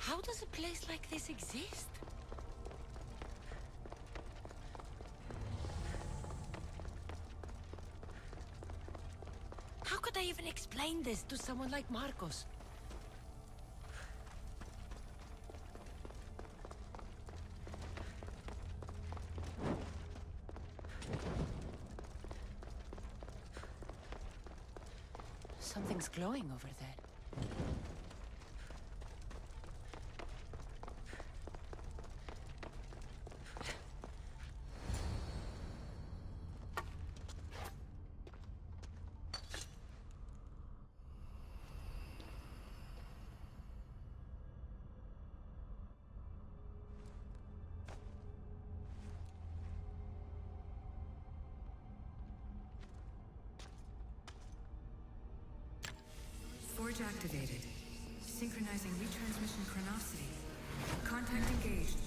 How does a place like this exist? How could I even explain this to someone like Marcos? Something's glowing over there. Forge activated. Synchronizing retransmission chronicity. Contact engaged.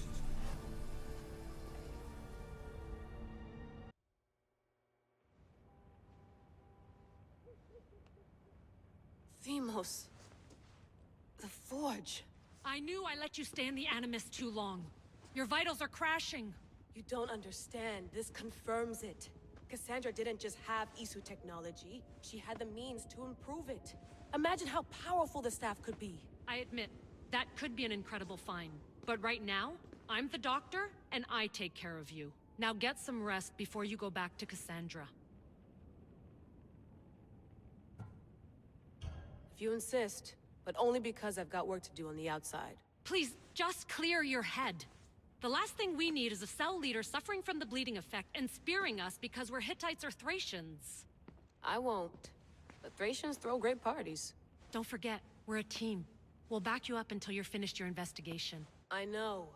Deimos. The Forge. I knew I let you stay in the Animus too long. Your vitals are crashing. You don't understand. This confirms it. Cassandra didn't just have Isu technology. She had the means to improve it. Imagine how powerful the staff could be. I admit, that could be an incredible find. But right now, I'm the doctor, and I take care of you. Now get some rest before you go back to Cassandra. If you insist, but only because I've got work to do on the outside. Please, just clear your head. The last thing we need is a cell leader suffering from the bleeding effect and spearing us because we're Hittites or Thracians. I won't. But Thracians throw great parties. Don't forget, we're a team. We'll back you up until you're finished your investigation. I know.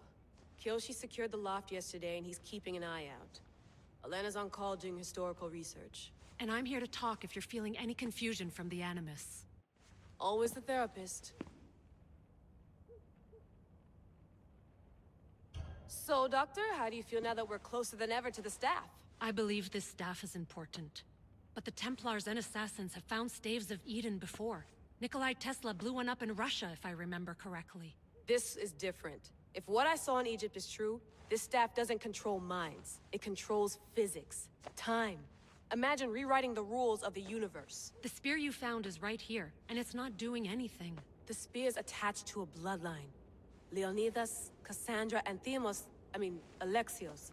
Kyoshi secured the loft yesterday and he's keeping an eye out. Elena's on call doing historical research. And I'm here to talk if you're feeling any confusion from the Animus. Always the therapist. So, Doctor, how do you feel now that we're closer than ever to the staff? I believe this staff is important. But the Templars and Assassins have found staves of Eden before. Nikolai Tesla blew one up in Russia, if I remember correctly. This is different. If what I saw in Egypt is true, this staff doesn't control minds. It controls physics, time. Imagine rewriting the rules of the universe. The spear you found is right here, and it's not doing anything. The spear's attached to a bloodline. Leonidas, Cassandra, and Alexios.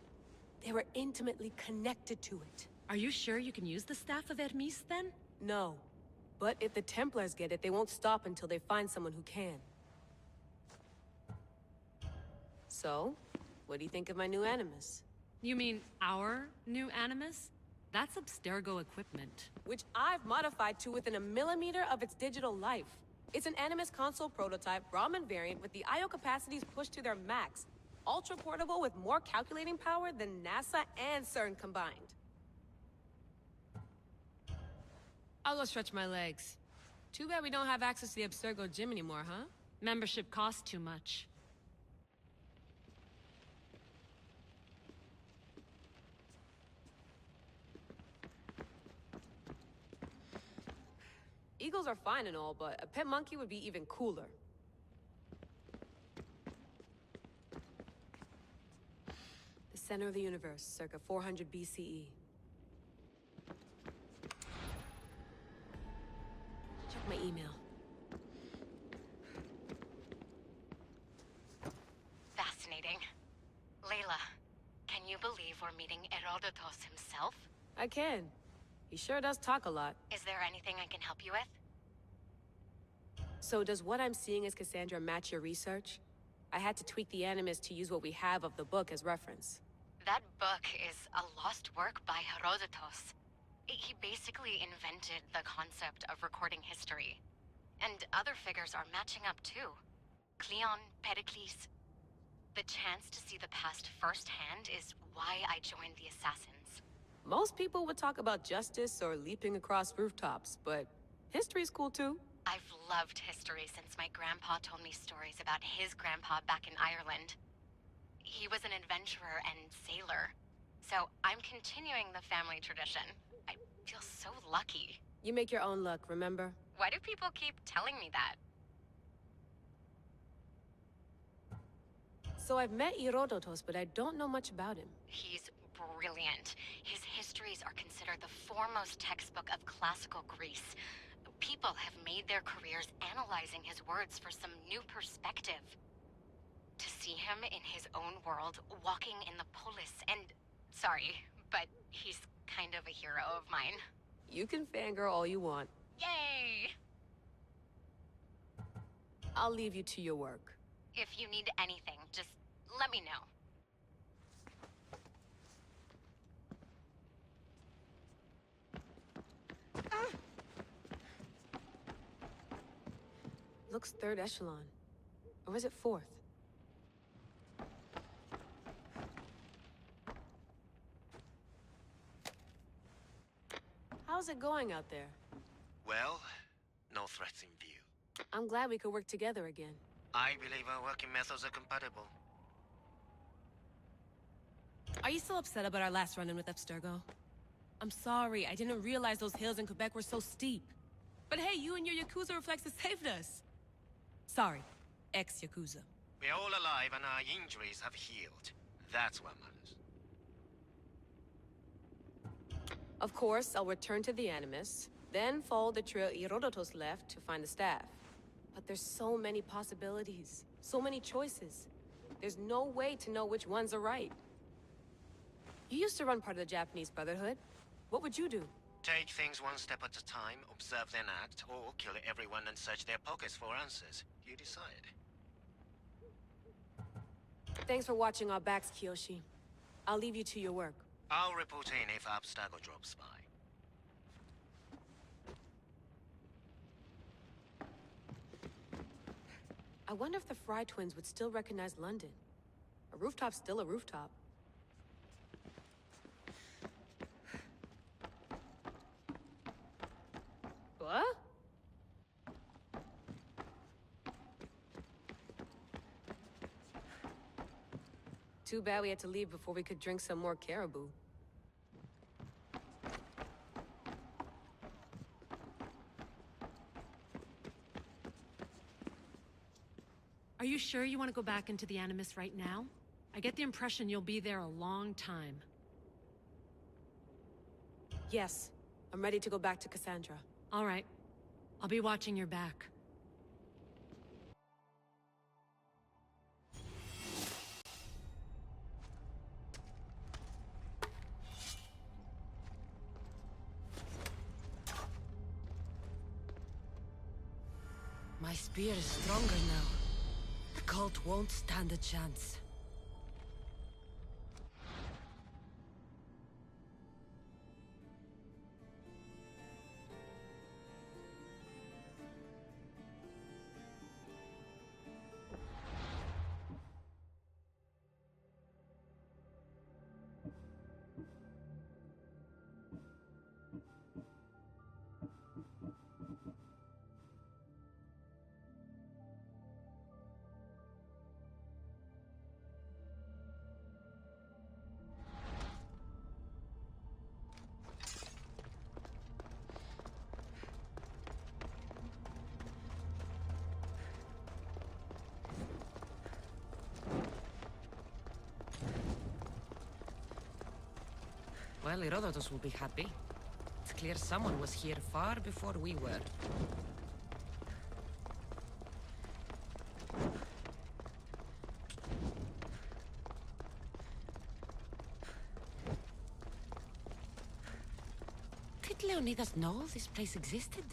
They were intimately connected to it. Are you sure you can use the Staff of Hermes, then? No. But if the Templars get it, they won't stop until they find someone who can. So, what do you think of my new Animus? You mean our new Animus? That's Abstergo equipment. Which I've modified to within a millimeter of its digital life. It's an Animus console prototype, Raman variant with the I/O capacities pushed to their max. Ultra portable with more calculating power than NASA and CERN combined. I'll go stretch my legs. Too bad we don't have access to the Abstergo gym anymore, huh? Membership costs too much. Eagles are fine and all, but a pet monkey would be even cooler. The center of the universe, circa 400 BCE. Check my email. Fascinating. Layla, can you believe we're meeting Herodotus himself? I can. He sure does talk a lot. Is there anything I can help you with? So does what I'm seeing as Cassandra match your research? I had to tweak the Animus to use what we have of the book as reference. That book is a lost work by Herodotus. He basically invented the concept of recording history. And other figures are matching up too. Cleon, Pericles. The chance to see the past firsthand is why I joined the Assassins. Most people would talk about justice or leaping across rooftops, but history's cool too. I've loved history since my grandpa told me stories about his grandpa back in Ireland. He was an adventurer and sailor. So I'm continuing the family tradition. I feel so lucky. You make your own luck, remember? Why do people keep telling me that? So I've met Herodotus, but I don't know much about him. He's brilliant. His histories are considered the foremost textbook of classical Greece. People have made their careers analyzing his words for some new perspective. To see him in his own world, walking in the polis, and... Sorry, but he's kind of a hero of mine. You can fangirl all you want. Yay! I'll leave you to your work. If you need anything, just let me know. Looks third echelon. Or is it fourth? How's it going out there? Well, no threats in view. I'm glad we could work together again. I believe our working methods are compatible. Are you still upset about our last run-in with Abstergo? I'm sorry, I didn't realize those hills in Quebec were so steep. But hey, you and your Yakuza reflexes saved us. Sorry, ex-Yakuza. We're all alive and our injuries have healed. That's what matters. Of course, I'll return to the Animus, then follow the trail Herodotus left to find the staff. But there's so many possibilities, so many choices. There's no way to know which ones are right. You used to run part of the Japanese Brotherhood. What would you do? Take things one step at a time, observe then act, or kill everyone and search their pockets for answers. You decide. Thanks for watching our backs, Kiyoshi. I'll leave you to your work. I'll report in if Abstergo drops by. I wonder if the Fry twins would still recognize London. A rooftop's still a rooftop. What? Too bad we had to leave before we could drink some more caribou. Are you sure you want to go back into the Animus right now? I get the impression you'll be there a long time. Yes, I'm ready to go back to Cassandra. All right. I'll be watching your back. My spear is stronger now. The cult won't stand a chance. Well, Herodotus will be happy. It's clear someone was here far before we were. Did Leonidas know this place existed?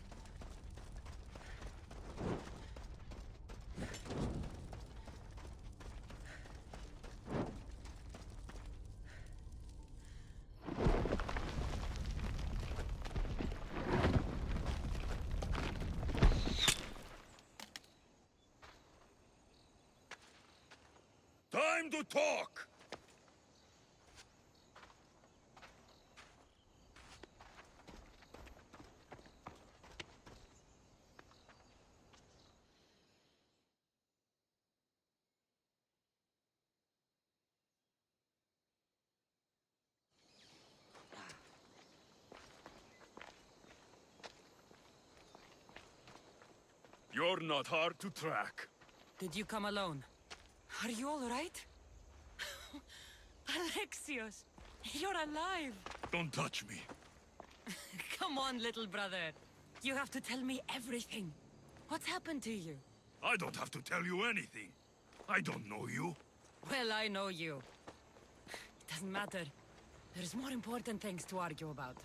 Time to talk! You're not hard to track. Did you come alone? Are you all right? Alexios! You're alive! Don't touch me. Come on, little brother. You have to tell me everything. What's happened to you? I don't have to tell you anything. I don't know you. Well, I know you. It doesn't matter. There's more important things to argue about.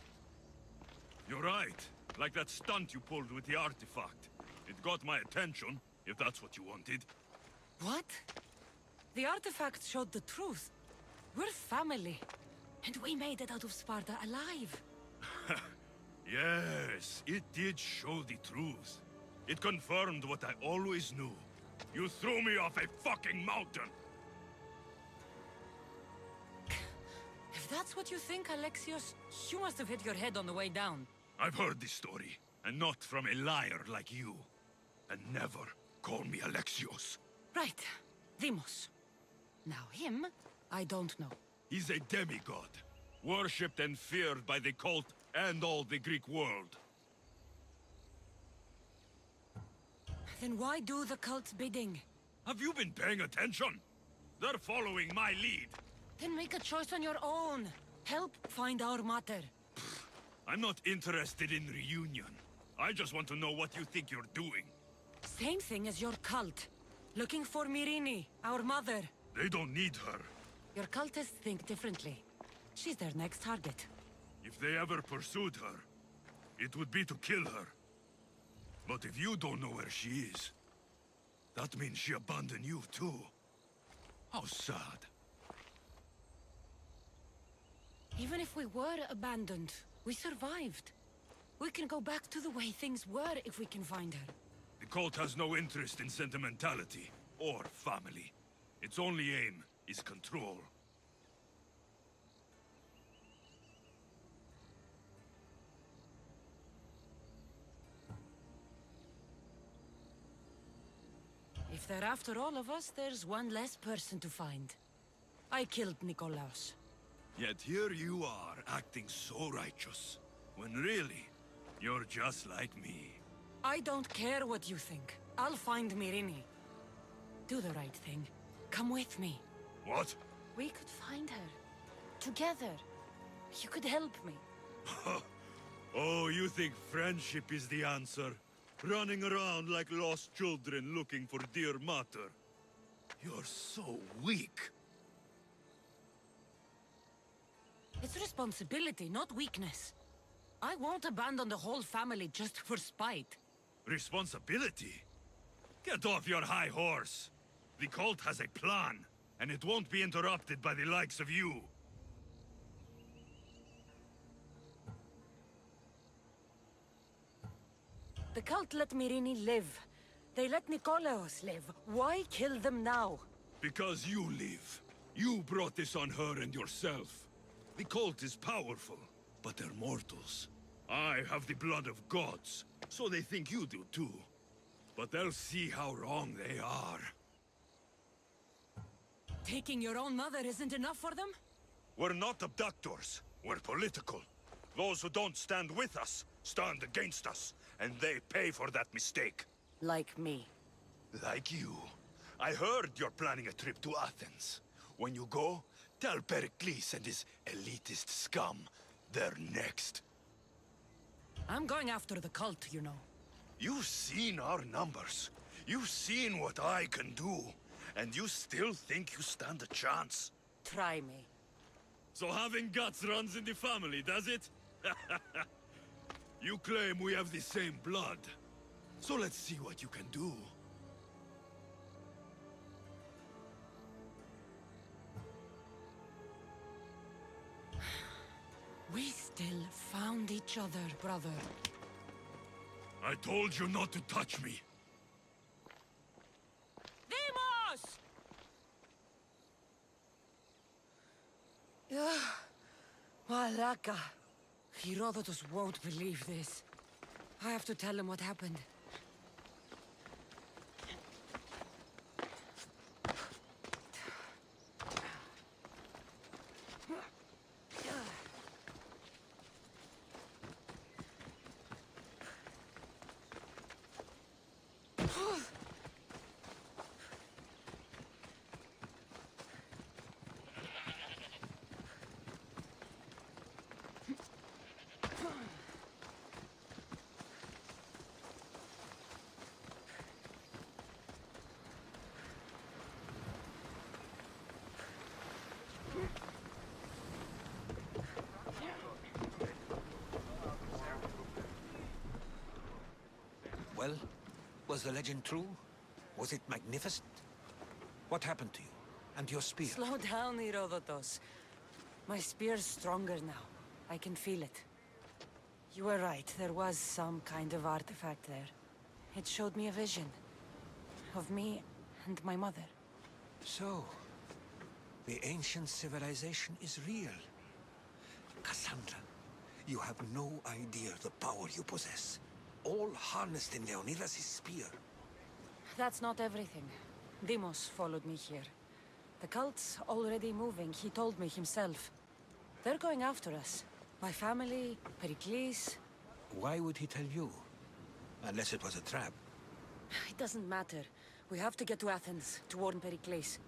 You're right. Like that stunt you pulled with the artifact. It got my attention, if that's what you wanted. What? The artifact showed the truth. We're family. And we made it out of Sparta alive. Yes, it did show the truth. It confirmed what I always knew. You threw me off a fucking mountain! If that's what you think, Alexios, you must have hit your head on the way down. I've heard this story, and not from a liar like you. And never call me Alexios. Right. Deimos. Now him, I don't know. He's a demigod, worshipped and feared by the cult and all the Greek world. Then why do the cult's bidding? Have you been paying attention? They're following my lead. Then make a choice on your own. Help find our mater. I'm not interested in reunion. I just want to know what you think you're doing. Same thing as your cult. Looking for Myrrine, our mother. They don't need her. Your cultists think differently. She's their next target. If they ever pursued her, it would be to kill her. But if you don't know where she is, that means she abandoned you too. How sad. Even if we were abandoned, we survived. We can go back to the way things were if we can find her. The cult has no interest in sentimentality or family. Its only aim is control. If they're after all of us, there's one less person to find. I killed Nikolaos. Yet here you are, acting so righteous, when really, you're just like me. I don't care what you think. I'll find Myrrine. Do the right thing. Come with me. What? We could find her. Together. You could help me. Oh, you think friendship is the answer? Running around like lost children looking for dear mater. You're so weak. It's responsibility, not weakness. I won't abandon the whole family just for spite. Responsibility? Get off your high horse. The cult has a plan, and it won't be interrupted by the likes of you. The cult let Myrrine live. They let Nikolaos live. Why kill them now? Because you live. You brought this on her and yourself. The cult is powerful, but they're mortals. I have the blood of gods, so they think you do too. But they'll see how wrong they are. Taking your own mother isn't enough for them? We're not abductors. We're political. Those who don't stand with us, stand against us. And they pay for that mistake. Like me. Like you. I heard you're planning a trip to Athens. When you go, tell Pericles and his elitist scum they're next. I'm going after the cult, you know. You've seen our numbers. You've seen what I can do. And you still think you stand a chance? Try me. So having guts runs in the family, does it? You claim we have the same blood. So let's see what you can do. We still found each other, brother. I told you not to touch me. Deimos! Malaka. Herodotus won't believe this. I have to tell him what happened. Was the legend true? Was it magnificent? What happened to you? And your spear? Slow down, Herodotus. My spear's stronger now. I can feel it. You were right, there was some kind of artifact there. It showed me a vision. Of me and my mother. So, the ancient civilization is real. Cassandra, you have no idea the power you possess. All harnessed in Leonidas' spear. That's not everything. Deimos followed me here. The cult's already moving, he told me himself. They're going after us. My family, Pericles. Why would he tell you? Unless it was a trap. It doesn't matter. We have to get to Athens, to warn Pericles.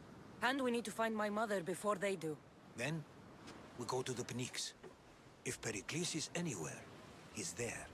And we need to find my mother before they do. Then, we go to the Pnyx. If Pericles is anywhere, he's there.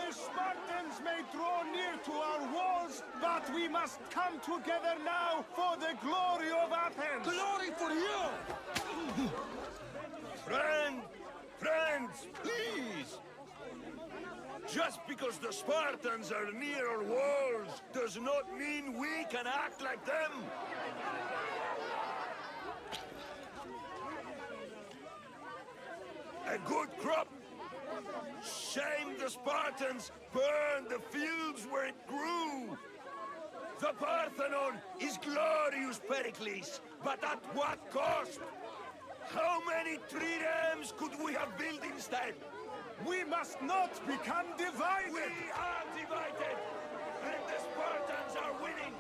The Spartans may draw near to our walls, but we must come together now for the glory of Athens! Glory for you! Friends, please! Just because the Spartans are near our walls does not mean we can act like them! A good crop! Shame the Spartans burned the fields where it grew! The Parthenon is glorious, Pericles, but at what cost? How many triremes could we have built instead? We must not become divided! We are divided, and the Spartans are winning!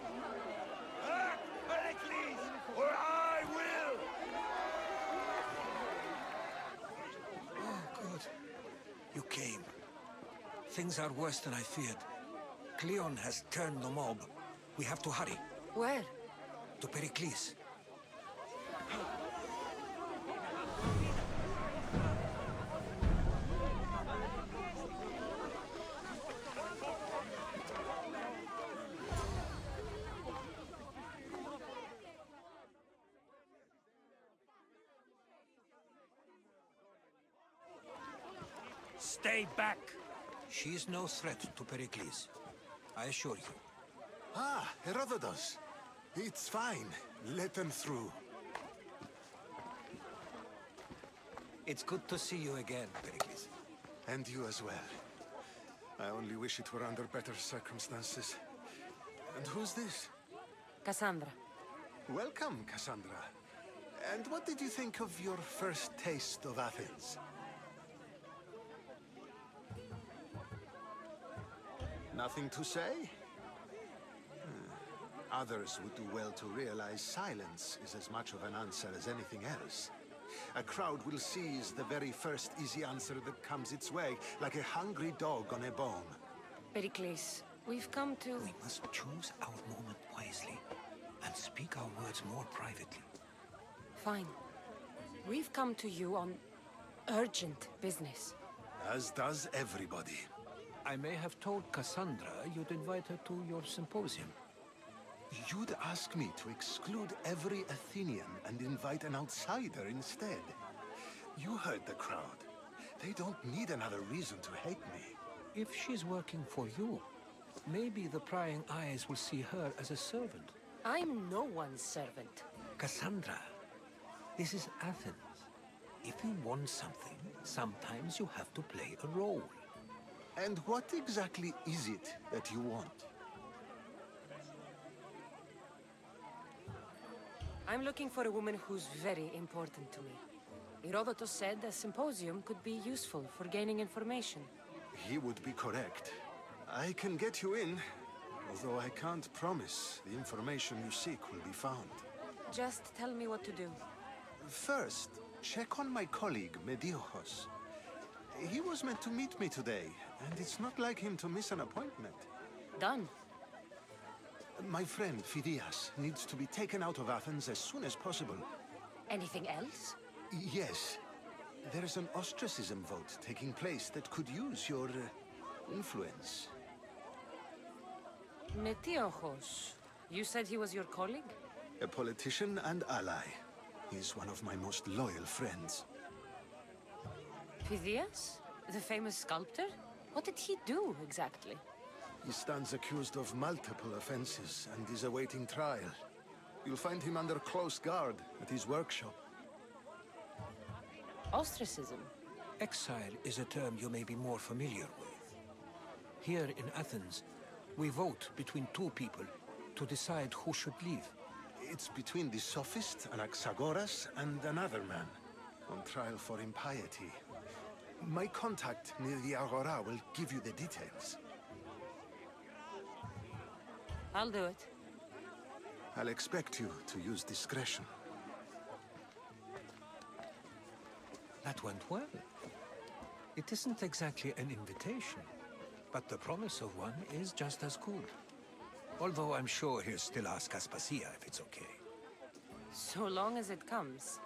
Act, Pericles, or I will! Oh, good. You came. Things are worse than I feared. Cleon has turned the mob. We have to hurry. Where? To Pericles. Stay back! She's no threat to Pericles. I assure you. Ah, Herodotus. It's fine. Let them through. It's good to see you again, Pericles. And you as well. I only wish it were under better circumstances. And who's this? Cassandra. Welcome, Cassandra. And what did you think of your first taste of Athens? Nothing to say? Others would do well to realize silence is as much of an answer as anything else. A crowd will seize the very first easy answer that comes its way, like a hungry dog on a bone. Pericles, we've come to... We must choose our moment wisely and speak our words more privately. Fine. We've come to you on urgent business. As does everybody. I may have told Cassandra you'd invite her to your symposium. You'd ask me to exclude every Athenian and invite an outsider instead. You heard the crowd. They don't need another reason to hate me. If she's working for you, maybe the prying eyes will see her as a servant. I'm no one's servant. Cassandra, this is Athens. If you want something, sometimes you have to play a role. And what exactly is it that you want? I'm looking for a woman who's very important to me. Herodotus said a symposium could be useful for gaining information. He would be correct. I can get you in, although I can't promise the information you seek will be found. Just tell me what to do. First, check on my colleague, Mediochos. He was meant to meet me today, and it's not like him to miss an appointment. Done. My friend, Phidias, needs to be taken out of Athens as soon as possible. Anything else? Yes. There's an ostracism vote taking place that could use your influence. Metiochos. You said he was your colleague? A politician and ally. He's one of my most loyal friends. Phidias? The famous sculptor? What did he do, exactly? He stands accused of multiple offenses and is awaiting trial. You'll find him under close guard at his workshop. Ostracism? Exile is a term you may be more familiar with. Here in Athens, we vote between two people to decide who should leave. It's between the sophist, Anaxagoras, and another man, on trial for impiety. My contact near the Agora will give you the details. I'll do it. I'll expect you to use discretion. That went well. It isn't exactly an invitation, but the promise of one is just as good. Although I'm sure he'll still ask Aspasia if it's okay. So long as it comes.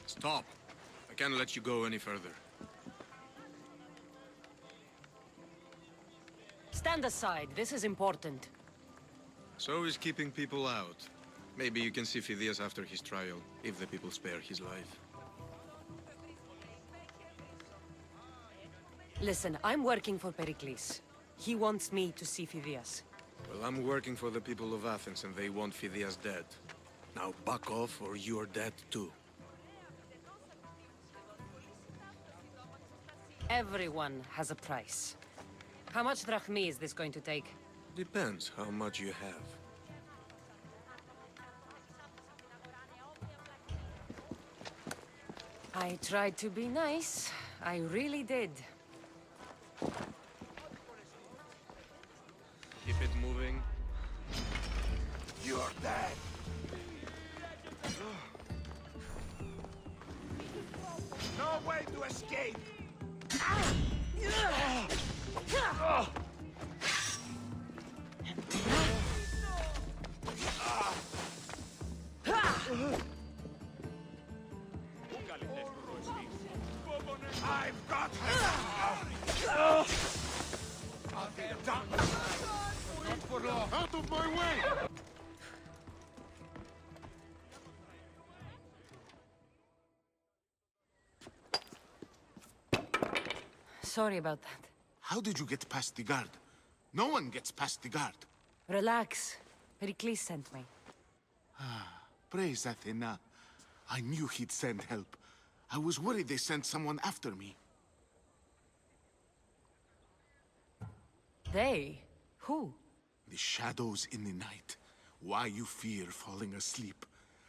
Stop. I can't let you go any further. Stand aside. This is important. So is keeping people out. Maybe you can see Phidias after his trial, if the people spare his life. Listen, I'm working for Pericles. He wants me to see Phidias. Well, I'm working for the people of Athens, and they want Phidias dead. Now back off, or you're dead too. Everyone has a price. How much drachmi is this going to take? Depends how much you have. I tried to be nice. I really did. Keep it moving. You're dead! No way to escape! I've got her! I'll be done! Not for long! Out of my way! Sorry about that. How did you get past the guard? No one gets past the guard. Relax. Pericles sent me. Praise Athena. I knew he'd send help. I was worried they sent someone after me. They? Who? The shadows in the night. Why you fear falling asleep.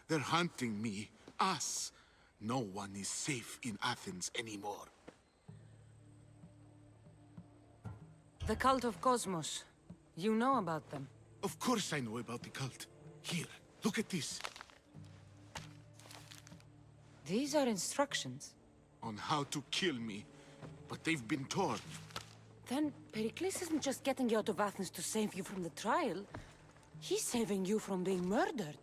They're hunting me. Us. No one is safe in Athens anymore. The cult of Cosmos. You know about them. Of course I know about the cult. Here, look at this. These are instructions. On how to kill me. But they've been torn. Then Pericles isn't just getting you out of Athens to save you from the trial. He's saving you from being murdered.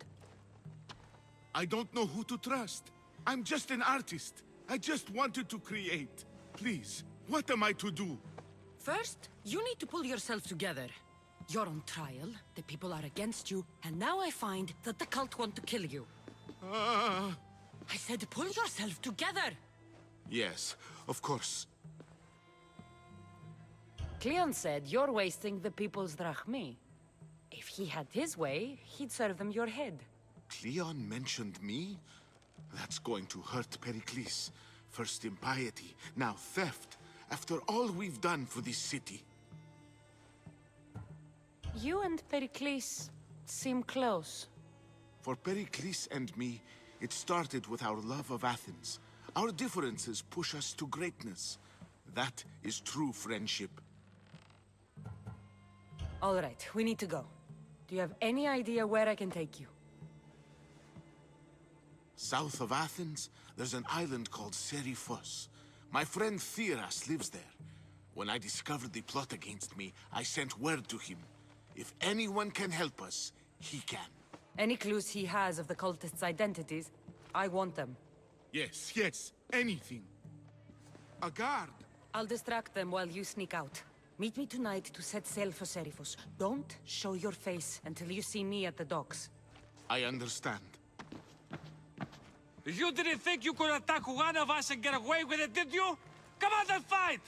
I don't know who to trust. I'm just an artist. I just wanted to create. Please, what am I to do? First, you need to pull yourself together. You're on trial, the people are against you, and now I find that the cult want to kill you. I said pull yourself together! Yes, of course. Cleon said you're wasting the people's drachmi. If he had his way, he'd serve them your head. Cleon mentioned me? That's going to hurt Pericles. First impiety, now theft. After all we've done for this city. You and Pericles seem close. For Pericles and me, it started with our love of Athens. Our differences push us to greatness. That is true friendship. All right, we need to go. Do you have any idea where I can take you? South of Athens, there's an island called Seriphos. My friend Theras lives there. When I discovered the plot against me, I sent word to him. If anyone can help us, he can. Any clues he has of the cultists' identities? I want them. Yes, yes, anything. A guard! I'll distract them while you sneak out. Meet me tonight to set sail for Seriphos. Don't show your face until you see me at the docks. I understand. You didn't think you could attack one of us and get away with it, did you? Come on and fight!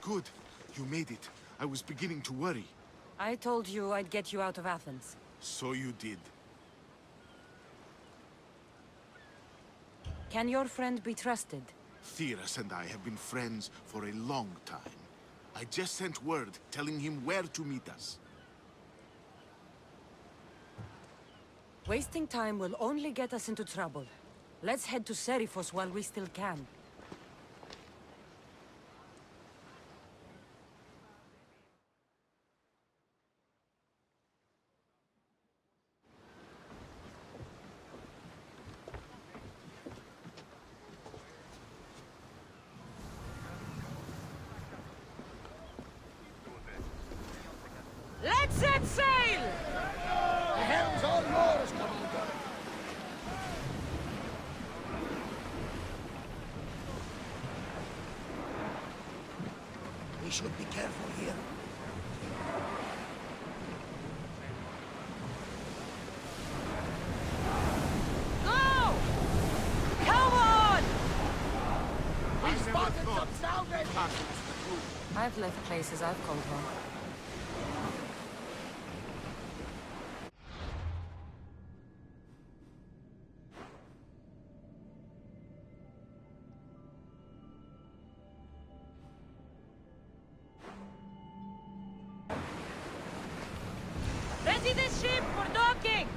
Good. You made it. I was beginning to worry. I told you I'd get you out of Athens. So you did. Can your friend be trusted? Theras and I have been friends for a long time. I just sent word telling him where to meet us. Wasting time will only get us into trouble. Let's head to Seriphos while we still can. Let's set sail! The helm's all yours, Commander. We should be careful here. Go! Come on! We spotted some sounding! I've left places I've called home. Ready the ship for docking!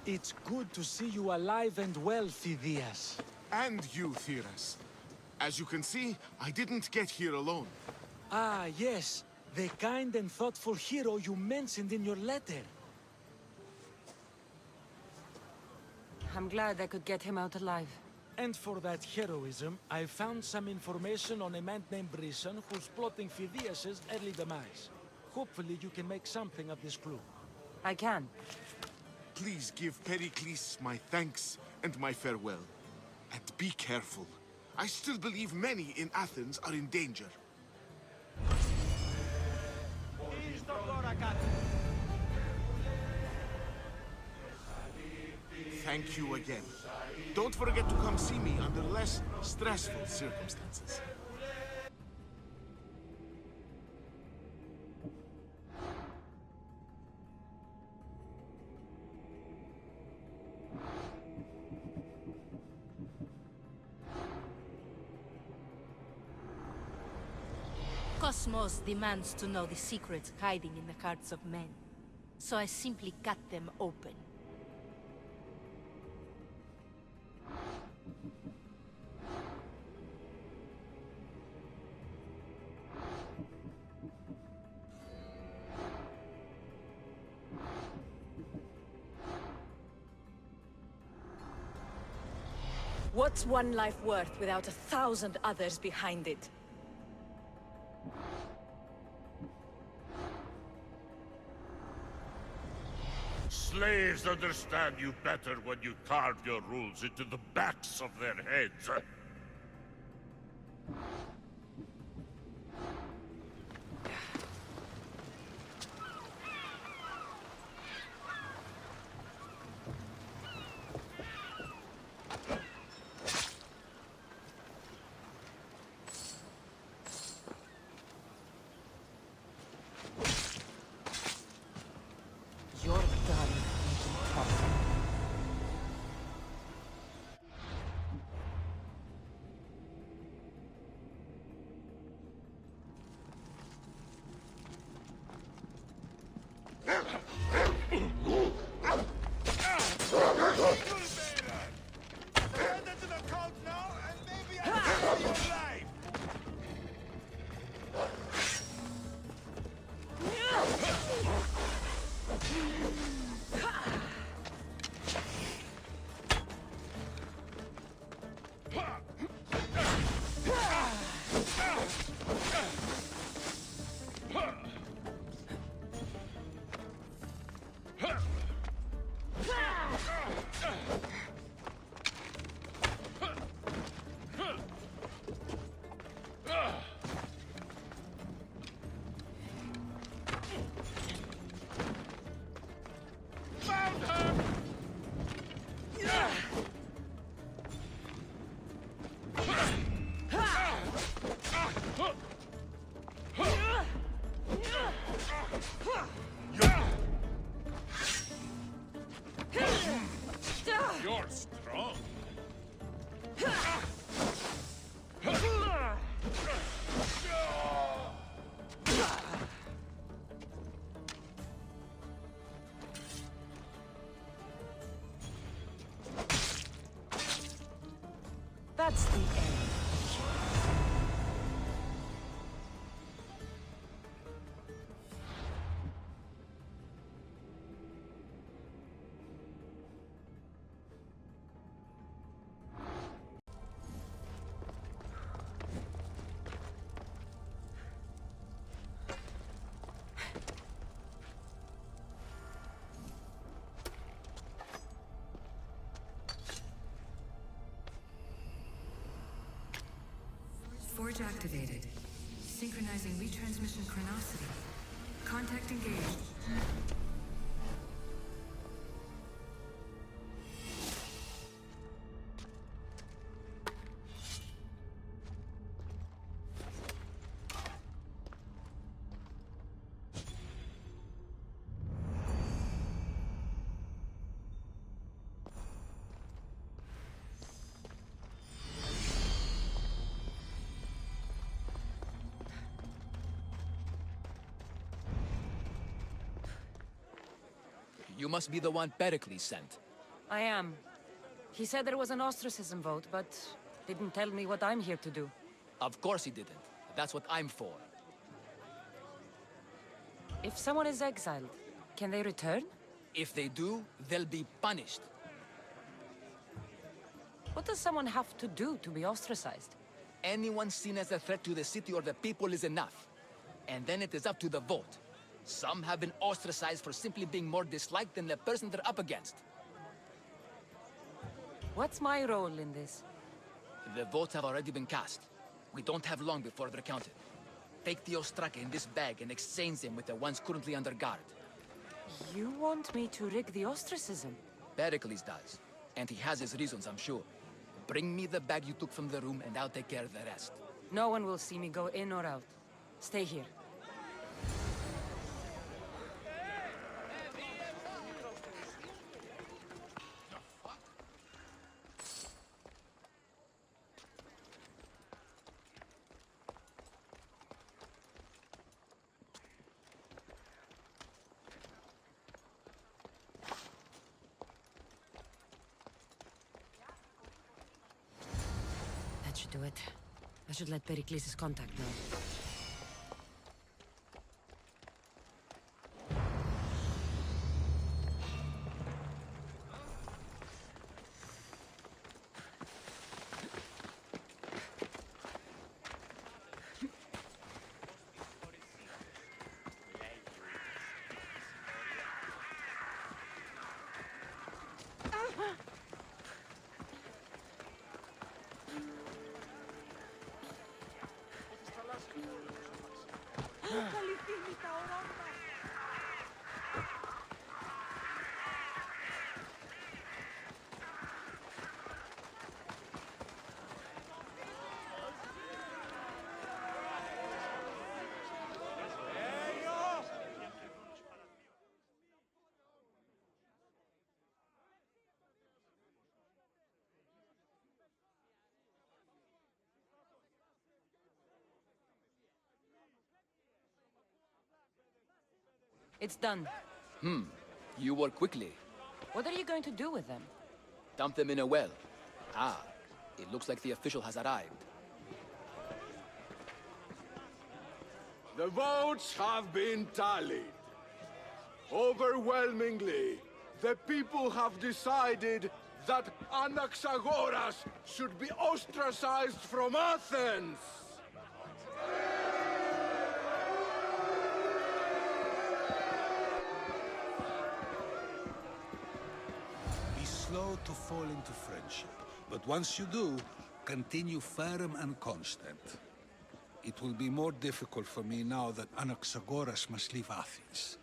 It's good to see you alive and well, Phidias. And you, Theras. As you can see, I didn't get here alone. Ah, yes. The kind and thoughtful hero you mentioned in your letter. I'm glad I could get him out alive. And for that heroism, I found some information on a man named Brisson who's plotting Phidias' early demise. Hopefully you can make something of this clue. I can. Please give Pericles my thanks and my farewell. And be careful. I still believe many in Athens are in danger. Thank you again. Don't forget to come see me under less stressful circumstances. Cosmos demands to know the secrets hiding in the hearts of men. So I simply cut them open. What's one life worth without 1,000 others behind it? slaves understand you better when you carve your rules into the backs of their heads. You're done making talk. You're strong. That's the end. Forge activated. Synchronizing retransmission chronicity. Contact engaged. You must be the one Pericles sent. I am. He said there was an ostracism vote, but didn't tell me what I'm here to do. Of course he didn't. That's what I'm for. If someone is exiled, can they return? If they do, they'll be punished. What does someone have to do to be ostracized? Anyone seen as a threat to the city or the people is enough. And then it is up to the vote. Some have been ostracized for simply being more disliked than the person they're up against. What's my role in this? The votes have already been cast. We don't have long before they're counted. Take the Ostraka in this bag and exchange them with the ones currently under guard. You want me to rig the ostracism? Pericles does. And he has his reasons, I'm sure. Bring me the bag you took from the room and I'll take care of the rest. No one will see me go in or out. Stay here. That should do it. I should let Pericles' contact know. It's done. You work quickly. What are you going to do with them? Dump them in a well. Ah, it looks like the official has arrived. The votes have been tallied. Overwhelmingly, the people have decided that Anaxagoras should be ostracized from Athens! Be slow to fall into friendship, but once you do, continue firm and constant. It will be more difficult for me now that Anaxagoras must leave Athens.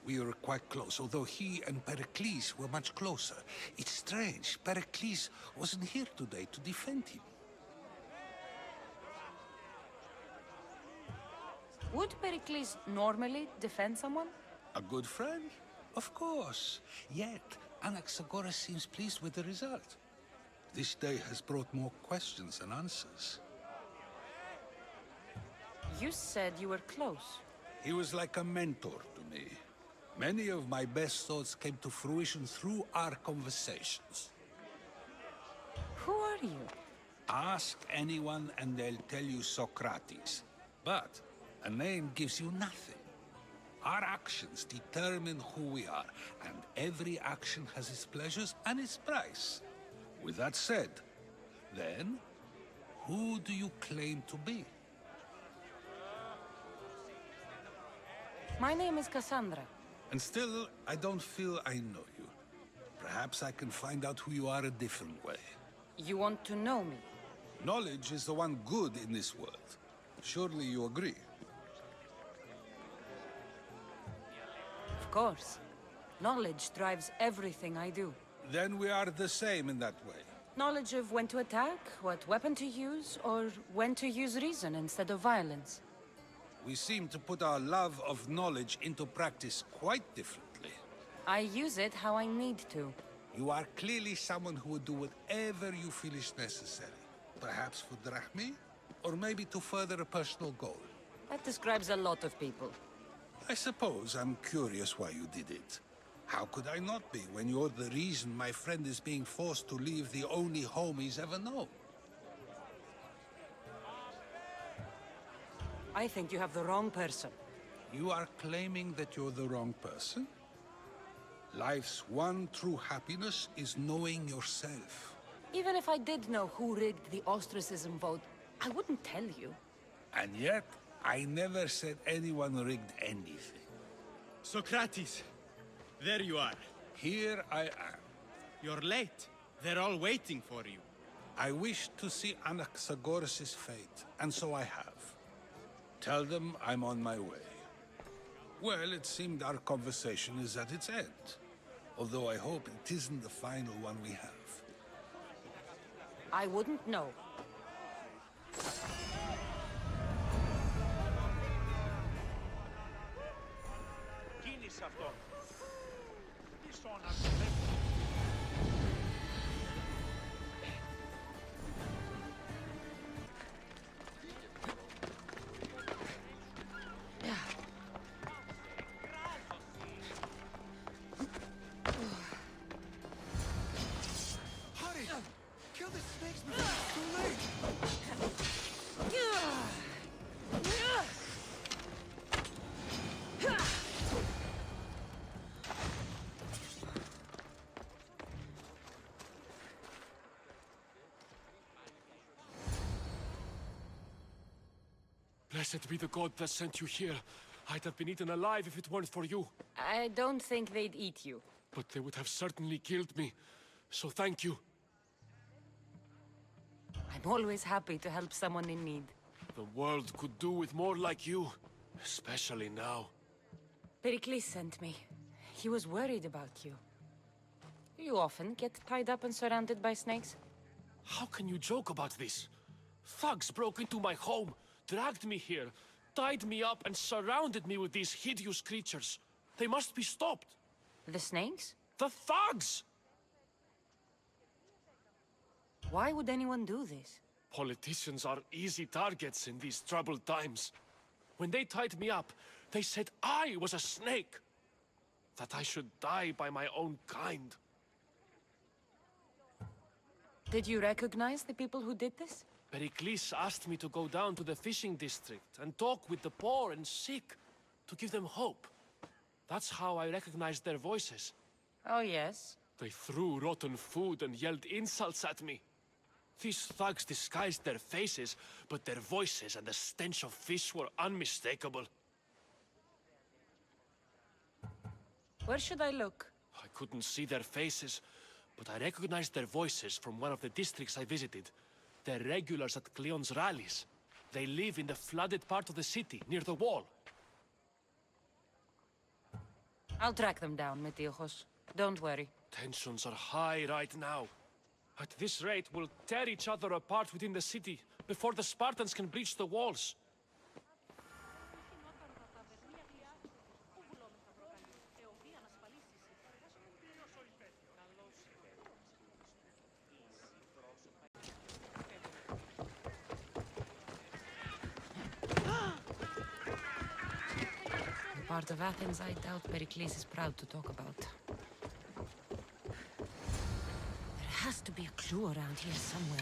We were quite close, although he and Pericles were much closer. It's strange, Pericles wasn't here today to defend him. Would Pericles normally defend someone? A good friend? Of course. Yet, Anaxagoras seems pleased with the result. This day has brought more questions than answers. You said you were close. He was like a mentor to me. Many of my best thoughts came to fruition through our conversations. Who are you? Ask anyone and they'll tell you Socrates. But a name gives you nothing. Our actions determine who we are, and every action has its pleasures and its price. With that said, then, who do you claim to be? My name is Cassandra. And still, I don't feel I know you. Perhaps I can find out who you are a different way. You want to know me? Knowledge is the one good in this world. Surely you agree? Of course. Knowledge drives everything I do. Then we are the same in that way. Knowledge of when to attack, what weapon to use, or when to use reason instead of violence. We seem to put our love of knowledge into practice quite differently. I use it how I need to. You are clearly someone who would do whatever you feel is necessary. Perhaps for drachmae, or maybe to further a personal goal. That describes a lot of people. I suppose I'm curious why you did it. How could I not be when you're the reason my friend is being forced to leave the only home he's ever known? I think you have the wrong person. You are claiming that you're the wrong person? Life's one true happiness is knowing yourself. Even if I did know who rigged the ostracism vote, I wouldn't tell you. And yet, I never said anyone rigged anything. Socrates, there you are. Here I am. You're late. They're all waiting for you. I wish to see Anaxagoras' fate, and so I have. Tell them I'm on my way. Well, it seemed our conversation is at its end. Although I hope it isn't the final one we have. I wouldn't know. Blessed be the god that sent you here. I'd have been eaten alive if it weren't for you. I don't think they'd eat you. But they would have certainly killed me. So thank you. I'm always happy to help someone in need. The world could do with more like you. Especially now. Pericles sent me. He was worried about you. You often get tied up and surrounded by snakes? How can you joke about this? Thugs broke into my home, dragged me here, tied me up and surrounded me with these hideous creatures. They must be stopped. The snakes? The thugs! Why would anyone do this? Politicians are easy targets in these troubled times. When they tied me up, they said I was a snake. that I should die by my own kind. Did you recognize the people who did this? Pericles asked me to go down to the fishing district and talk with the poor and sick, to give them hope. That's how I recognized their voices. Oh, yes? They threw rotten food and yelled insults at me. These thugs disguised their faces, but their voices and the stench of fish were unmistakable. Where should I look? I couldn't see their faces, but I recognized their voices from one of the districts I visited. They're regulars at Cleon's rallies. They live in the flooded part of the city, near the wall. I'll track them down, Metiochos. Don't worry. Tensions are high right now. At this rate, we'll tear each other apart within the city before the Spartans can breach the walls. The part of Athens I doubt Pericles is proud to talk about. There has to be a clue around here somewhere.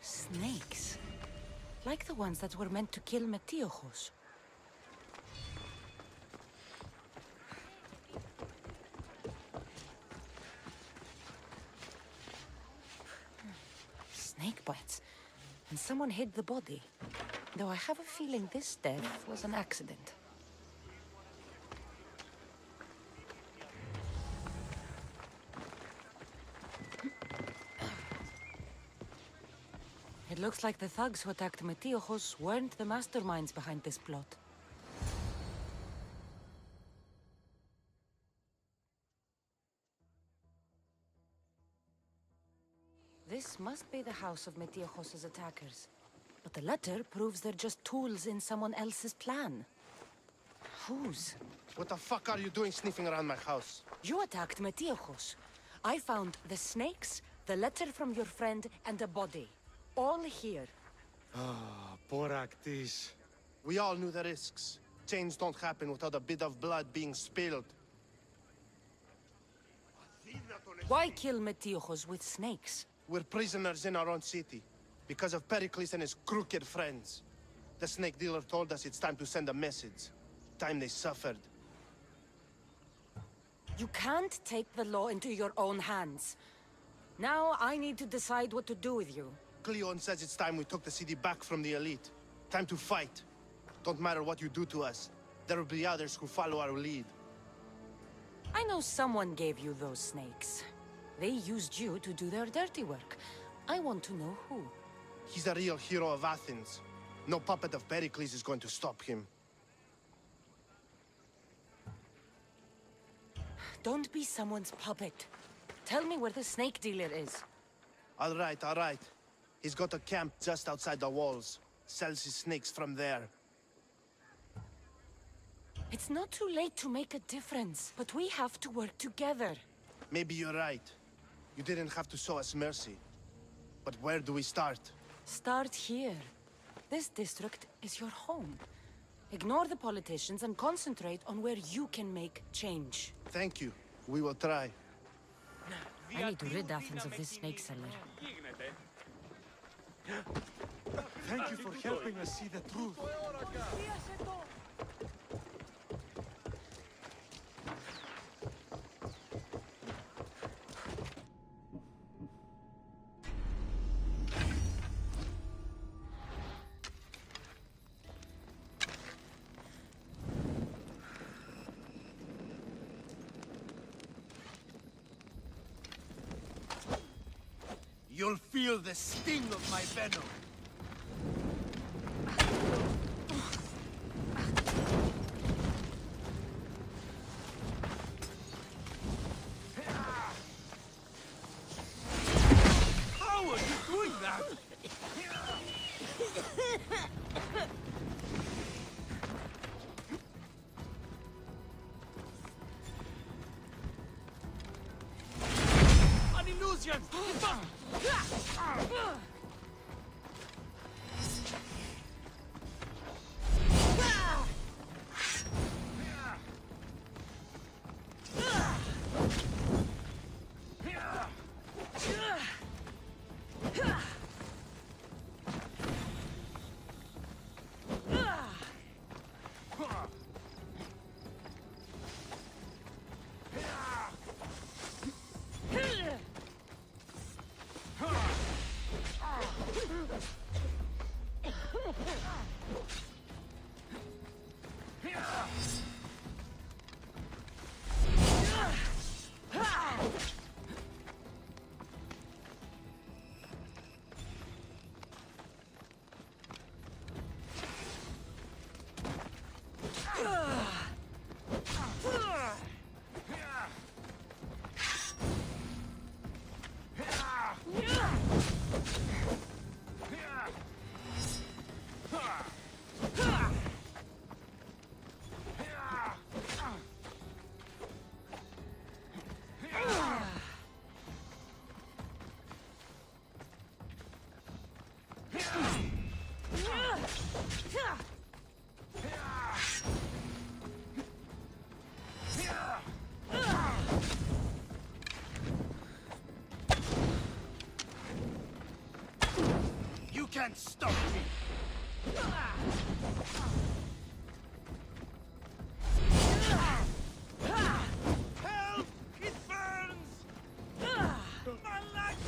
Snakes. Like the ones that were meant to kill Metiochos. Snake bites. And someone hid the body. Though I have a feeling this death was an accident. It looks like the thugs who attacked Metiochos weren't the masterminds behind this plot. This must be the house of Metiochos' attackers. But the letter proves they're just tools in someone else's plan. Whose? What the fuck are you doing sniffing around my house? You attacked Metiochos. I found the snakes, the letter from your friend, and a body. All here. Ah, poor Actis. We all knew the risks. Change don't happen without a bit of blood being spilled. Why kill Metiochos with snakes? We're prisoners in our own city. Because of Pericles and his crooked friends. The snake dealer told us it's time to send a message. Time they suffered. You can't take the law into your own hands. Now I need to decide what to do with you. Cleon says it's time we took the city back from the elite. Time to fight. Don't matter what you do to us. There will be others who follow our lead. I know someone gave you those snakes. They used you to do their dirty work. I want to know who. He's a real hero of Athens. No puppet of Pericles is going to stop him. Don't be someone's puppet. Tell me where the snake dealer is. All right, all right. He's got a camp just outside the walls. Sells his snakes from there. It's not too late to make a difference, but we have to work together. Maybe you're right. You didn't have to show us mercy. But where do we start? Start here. This district is your home. Ignore the politicians and concentrate on where you can make change. Thank you. We will try. I need to rid Athens of this snake seller. Thank you for helping us see the truth. You'll feel the sting of my venom. How are you doing that? An illusion! can't stop me! Help! It burns! Malaka!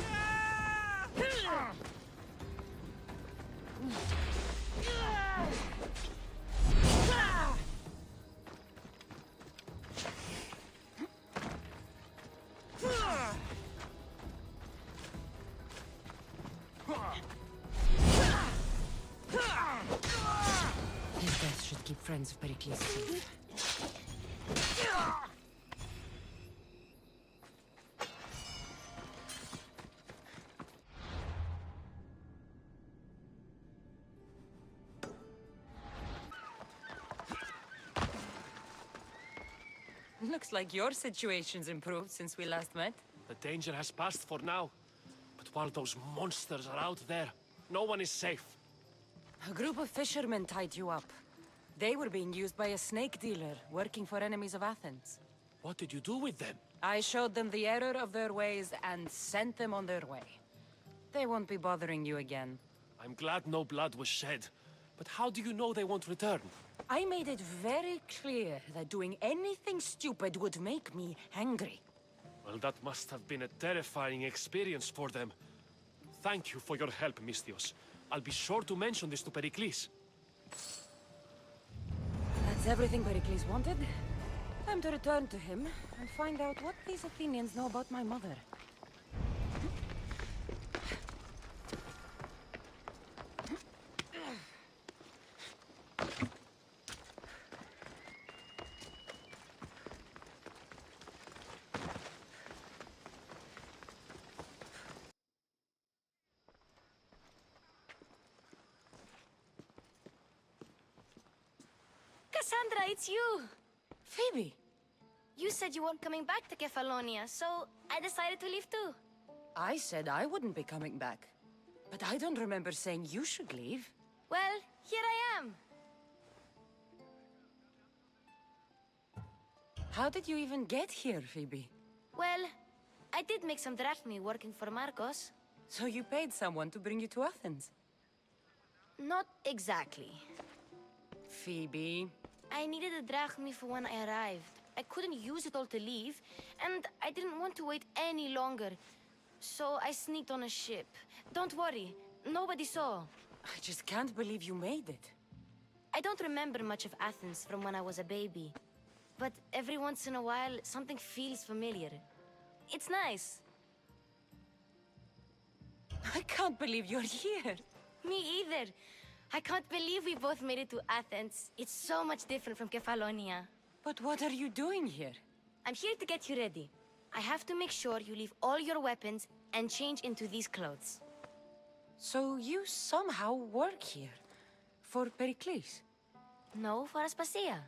His death should keep friends of Pericles safe. Looks like your situation's improved since we last met. The danger has passed for now. But while those monsters are out there, no one is safe. A group of fishermen tied you up. They were being used by a snake dealer working for enemies of Athens. What did you do with them? I showed them the error of their ways and sent them on their way. They won't be bothering you again. I'm glad no blood was shed. But how do you know they won't return? I made it very clear that doing anything stupid would make me angry. Well, that must have been a terrifying experience for them. Thank you for your help, Misthios. I'll be sure to mention this to Pericles. That's everything Pericles wanted. Time to return to him and find out what these Athenians know about my mother. Cassandra, it's you! Phoebe! You said you weren't coming back to Kefalonia, so I decided to leave too. I said I wouldn't be coming back. But I don't remember saying you should leave. Well, here I am. How did you even get here, Phoebe? Well, I did make some drachmi working for Marcos. So you paid someone to bring you to Athens? Not exactly. Phoebe... I needed a drachmi for when I arrived. I couldn't use it all to leave, and I didn't want to wait any longer. So I sneaked on a ship. Don't worry, nobody saw. I just can't believe you made it. I don't remember much of Athens from when I was a baby. But every once in a while, something feels familiar. It's nice. I can't believe you're here. Me either. I can't believe we both made it to Athens. It's so much different from Kefalonia. But what are you doing here? I'm here to get you ready. I have to make sure you leave all your weapons and change into these clothes. So you somehow work here? For Pericles? No, for Aspasia.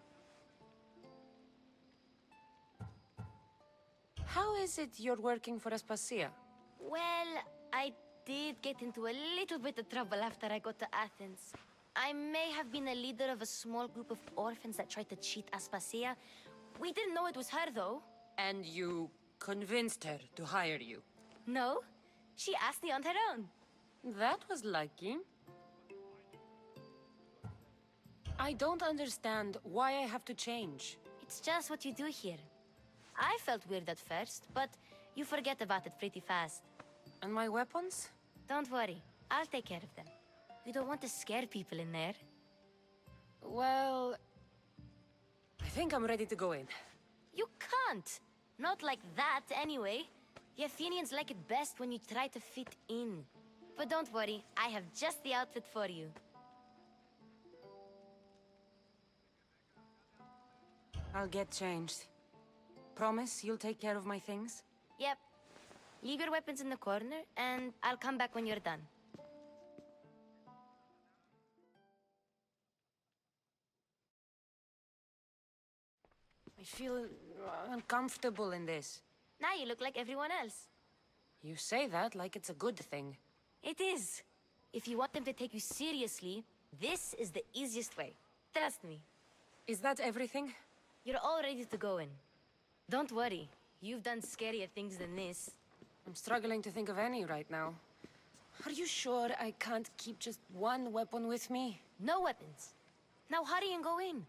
How is it you're working for Aspasia? Well, I did get into a little bit of trouble after I got to Athens. I may have been a leader of a small group of orphans that tried to cheat Aspasia. We didn't know it was her, though. And you convinced her to hire you? No, she asked me on her own. That was lucky. I don't understand why I have to change. It's just what you do here. I felt weird at first, but you forget about it pretty fast. And my weapons? Don't worry, I'll take care of them. We don't want to scare people in there. Well... I think I'm ready to go in. You can't! Not like that, anyway. The Athenians like it best when you try to fit in. But don't worry, I have just the outfit for you. I'll get changed. Promise you'll take care of my things? Yep. Leave your weapons in the corner, and I'll come back when you're done. I feel uncomfortable in this. Now you look like everyone else. You say that like it's a good thing. It is. If you want them to take you seriously, this is the easiest way. Trust me. Is that everything? You're all ready to go in. Don't worry. You've done scarier things than this. I'm struggling to think of any right now. Are you sure I can't keep just one weapon with me? No weapons. Now hurry and go in.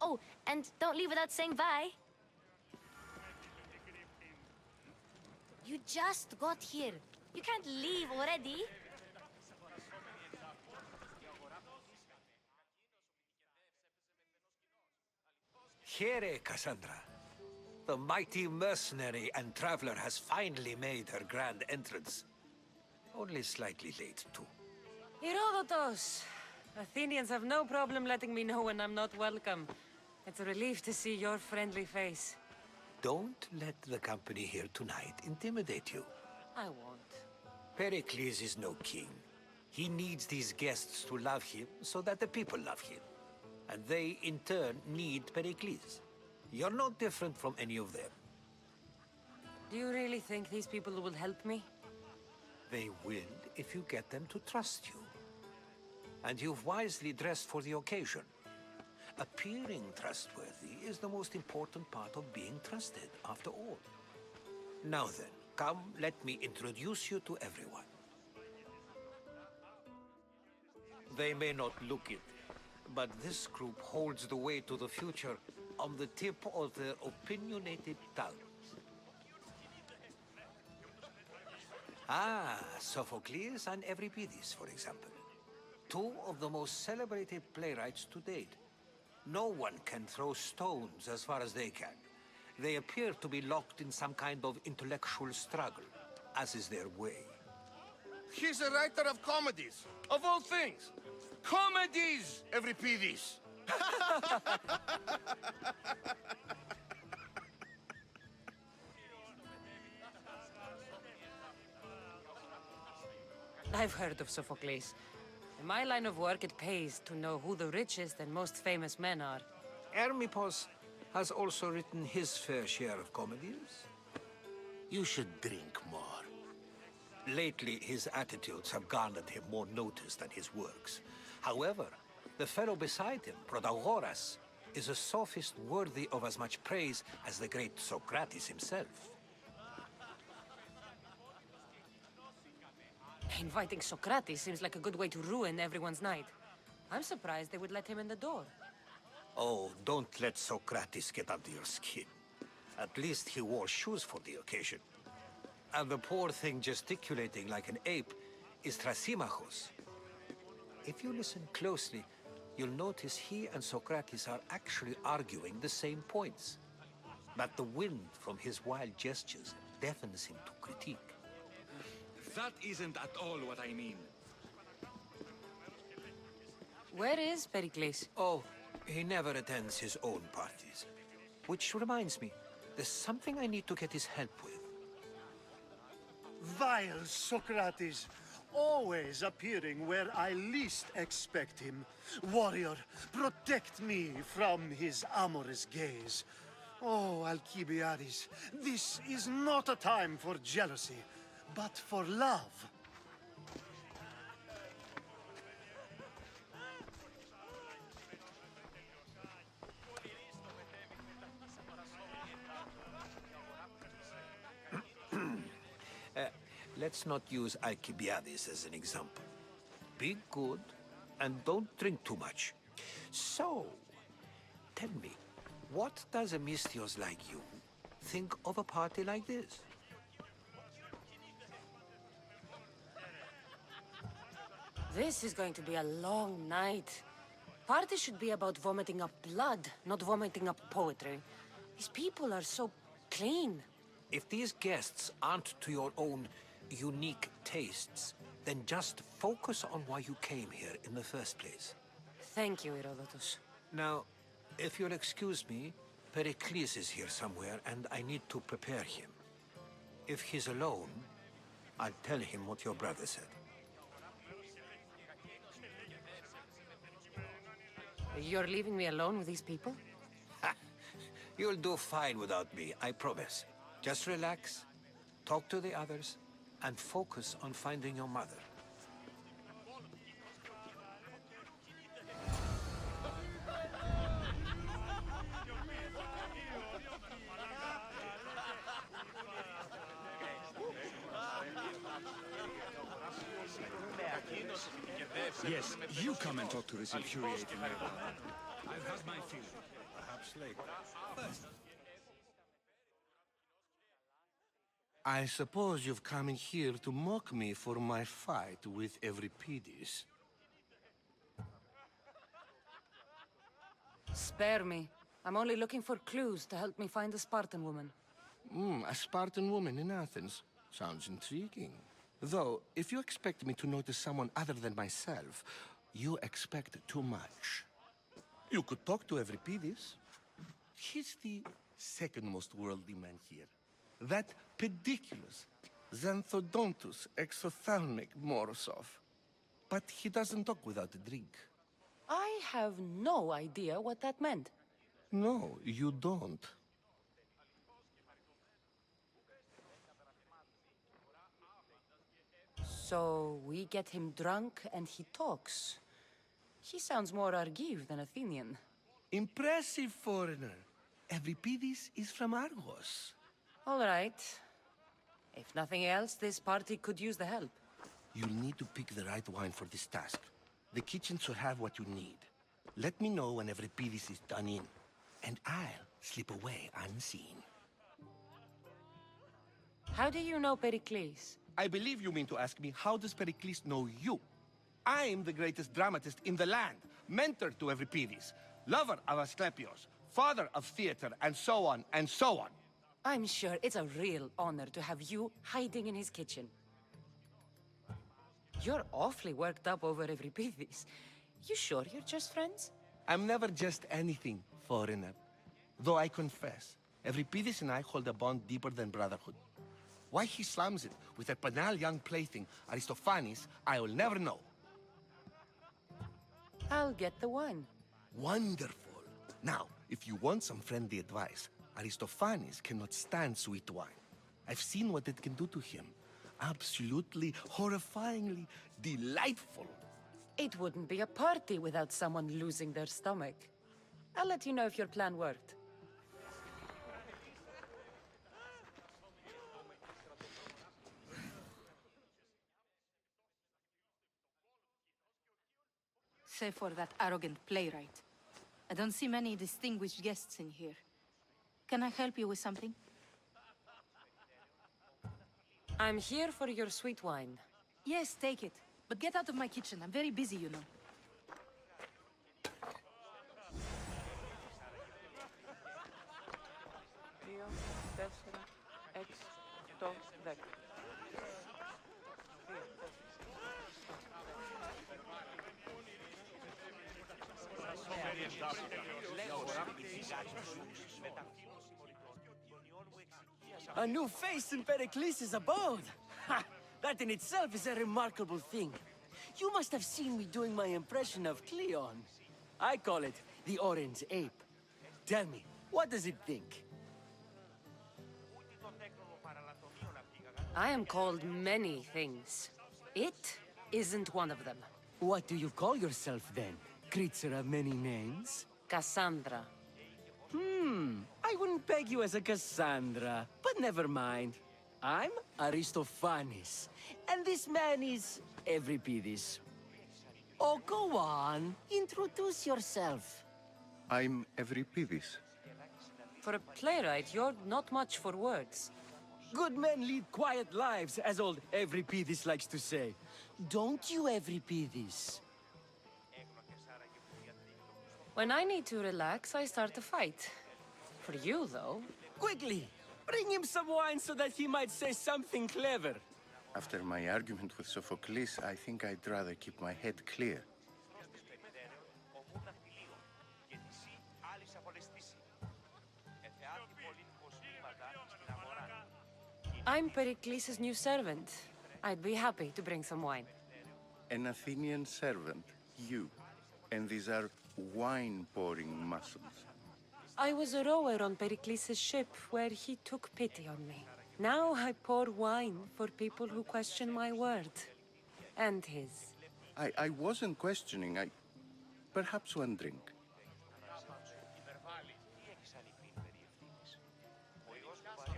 Oh, and don't leave without saying bye. You just got here. You can't leave already. Here, Cassandra. The mighty mercenary and traveler has finally made her grand entrance. Only slightly late, too. Herodotus! Athenians have no problem letting me know when I'm not welcome. It's a relief to see your friendly face. Don't let the company here tonight intimidate you. I won't. Pericles is no king. He needs these guests to love him so that the people love him. And they, in turn, need Pericles. You're no different from any of them. Do you really think these people will help me? They will if you get them to trust you. And you've wisely dressed for the occasion. Appearing trustworthy is the most important part of being trusted, after all. Now then, come, let me introduce you to everyone. They may not look it, but this group holds the way to the future on the tip of their opinionated tongues. Ah, Sophocles and Euripides, for example. Two of the most celebrated playwrights to date. No one can throw stones as far as they can. They appear to be locked in some kind of intellectual struggle, as is their way. He's a writer of comedies, of all things. Comedies, Euripides. I've heard of Sophocles. In my line of work, it pays to know who the richest and most famous men are. Hermippos has also written his fair share of comedies. You should drink more. Lately, his attitudes have garnered him more notice than his works. However, the fellow beside him, Protagoras, is a sophist worthy of as much praise as the great Socrates himself. Inviting Socrates seems like a good way to ruin everyone's night. I'm surprised they would let him in the door. Oh, don't let Socrates get under your skin. At least he wore shoes for the occasion. And the poor thing gesticulating like an ape is Thrasymachos. If you listen closely, you'll notice he and Socrates are actually arguing the same points. But the wind from his wild gestures deafens him to critique. That isn't at all what I mean. Where is Pericles? Oh, he never attends his own parties. Which reminds me, there's something I need to get his help with. Vile Socrates, always appearing where I least expect him. Warrior, protect me from his amorous gaze. Oh, Alcibiades, this is not a time for jealousy, but for love. Let's not use Alcibiades as an example. Be good, and don't drink too much. So, tell me, what does a Misthios like you think of a party like this? This is going to be a long night. Party should be about vomiting up blood, not vomiting up poetry. These people are so clean. If these guests aren't to your own unique tastes, then just focus on why you came here in the first place. Thank you, Herodotus. Now, if you'll excuse me, Pericles is here somewhere, and I need to prepare him. If he's alone, I'll tell him what your brother said. You're leaving me alone with these people? You'll do fine without me, I promise. Just relax, talk to the others, and focus on finding your mother. Yes, you come and talk to this infuriating Eva. I've had my feeling. Perhaps later. First. I suppose you've come in here to mock me for my fight with Euripides. Spare me. I'm only looking for clues to help me find a Spartan woman. A Spartan woman in Athens. Sounds intriguing. Though, if you expect me to notice someone other than myself, you expect too much. You could talk to Euripides. He's the second most worldly man here. That pediculous Xanthodontus exophthalmic Morosov. But he doesn't talk without a drink. I have no idea what that meant. No, you don't. So we get him drunk and he talks. He sounds more Argive than Athenian. Impressive, foreigner. Euripides is from Argos. All right. If nothing else, this party could use the help. You'll need to pick the right wine for this task. The kitchen should have what you need. Let me know when Euripides is done in, and I'll slip away unseen. How do you know Pericles? I believe you mean to ask me, how does Pericles know you? I'm the greatest dramatist in the land, mentor to Euripides, lover of Asclepios, father of theater, and so on, and so on. I'm sure it's a real honor to have you hiding in his kitchen. You're awfully worked up over Euripides. You sure you're just friends? I'm never just anything, foreigner. Though I confess, Euripides and I hold a bond deeper than brotherhood. Why he slams it with a banal young plaything, Aristophanes, I will never know. I'll get the wine. Wonderful. Now, if you want some friendly advice, Aristophanes cannot stand sweet wine. I've seen what it can do to him. Absolutely, horrifyingly delightful. It wouldn't be a party without someone losing their stomach. I'll let you know if your plan worked. Save for that arrogant playwright. I don't see many distinguished guests in here. Can I help you with something? I'm here for your sweet wine. Yes, take it. But get out of my kitchen. I'm very busy, you know. A new face in Pericles' abode! Ha! That in itself is a remarkable thing. You must have seen me doing my impression of Cleon. I call it the Orange Ape. Tell me, what does it think? I am called many things. It isn't one of them. What do you call yourself then? Creature of many names? Cassandra. I wouldn't peg you as a Cassandra, but never mind. I'm Aristophanes, and this man is Euripides. Oh, go on. Introduce yourself. I'm Euripides. For a playwright, you're not much for words. Good men lead quiet lives, as old Euripides likes to say. Don't you, Euripides? When I need to relax, I start a fight. For you, though... Quickly! Bring him some wine so that he might say something clever. After my argument with Sophocles, I think I'd rather keep my head clear. I'm Pericles' new servant. I'd be happy to bring some wine. An Athenian servant, you. And these are wine-pouring muscles. I was a rower on Pericles' ship where he took pity on me. Now I pour wine for people who question my word. And his. I wasn't questioning. Perhaps one drink.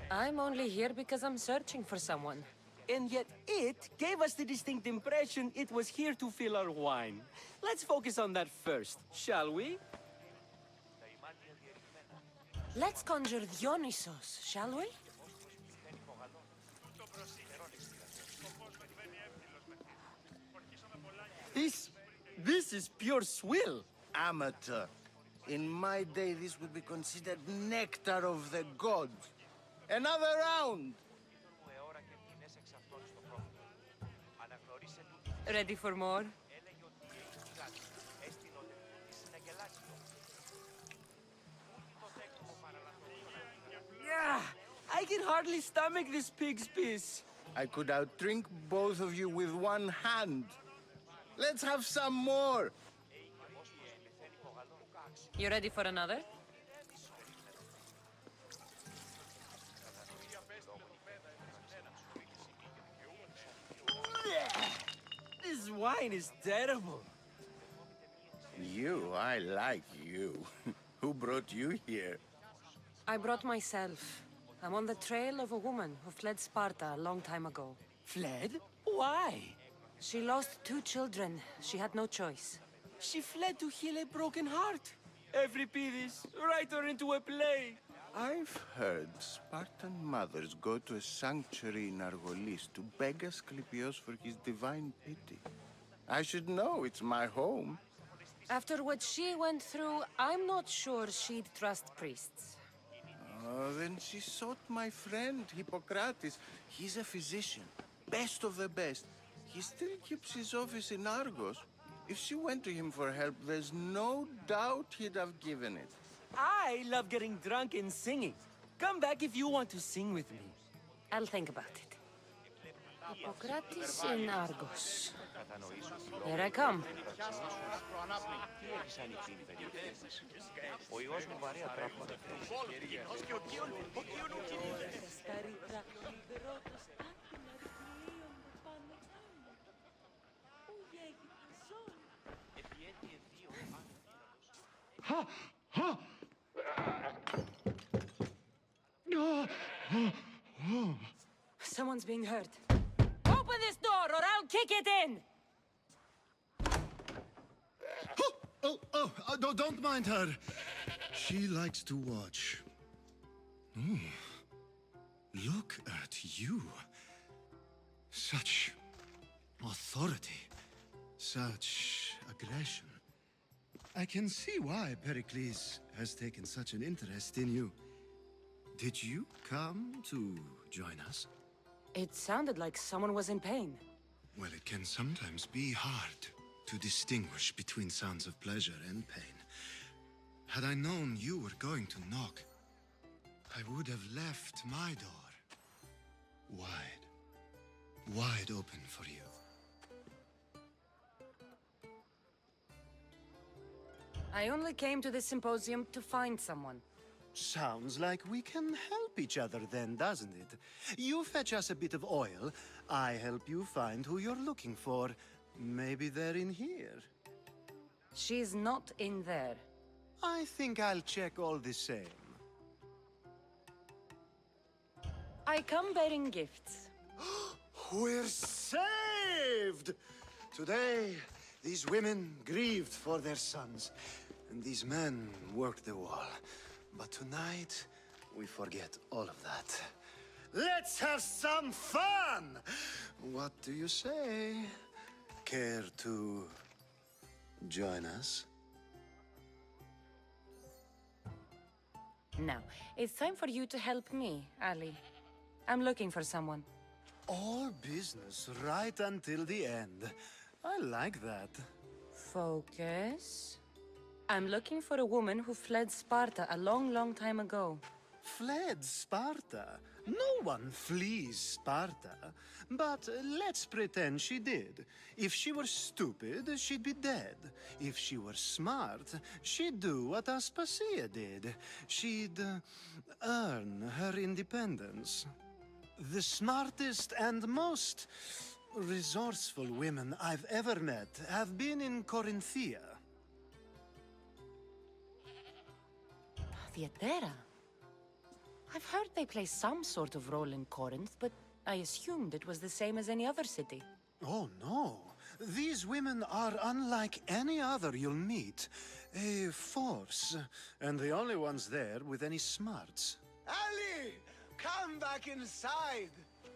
I'm only here because I'm searching for someone. and yet it gave us the distinct impression it was here to fill our wine. Let's focus on that first, shall we? Let's conjure Dionysos, shall we? This is pure swill. Amateur. In my day, this would be considered nectar of the gods. Another round! Ready for more? Yeah, I can hardly stomach this pig's piss. I could outdrink both of you with one hand. Let's have some more! You ready for another? This wine is terrible. I like you. Who brought you here? I brought myself. I'm on the trail of a woman who fled Sparta a long time ago. Fled? Why? She lost 2 children. She had no choice. She fled to heal a broken heart. Euripides, write her into a play. I've heard Spartan mothers go to a sanctuary in Argolis to beg Asclepios for his divine pity. I should know, it's my home. After what she went through, I'm not sure she'd trust priests. Oh, then she sought my friend, Hippocrates. He's a physician, best of the best. He still keeps his office in Argos. If she went to him for help, there's no doubt he'd have given it. I love getting drunk and singing. Come back if you want to sing with me. I'll think about it. Hippocrates in Argos. Here I come. Someone's being hurt. Open this door or I'll kick it in! Don't mind her. She likes to watch. Oh, look at you. Such authority. Such aggression. I can see why Pericles has taken such an interest in you. Did you come to join us? It sounded like someone was in pain. Well, it can sometimes be hard to distinguish between sounds of pleasure and pain. Had I known you were going to knock, I would have left my door wide open for you. I only came to this symposium to find someone. Sounds like we can help each other then, doesn't it? You fetch us a bit of oil, I help you find who you're looking for. Maybe they're in here. She's not in there. I think I'll check all the same. I come bearing gifts. We're saved! Today, these women grieved for their sons, and these men worked the wall. But tonight, we forget all of that. Let's have some fun! What do you say? Care to join us? Now, it's time for you to help me, Ali. I'm looking for someone. All business right until the end. I like that. Focus. I'm looking for a woman who fled Sparta a long time ago. Fled Sparta? No one flees Sparta. But let's pretend she did. If she were stupid, she'd be dead. If she were smart, she'd do what Aspasia did. She'd earn her independence. The smartest and most resourceful women I've ever met have been in Corinthia. Theatera? I've heard they play some sort of role in Corinth, but I assumed it was the same as any other city. Oh, no. These women are unlike any other you'll meet. A force, and the only ones there with any smarts. Ali! Come back inside!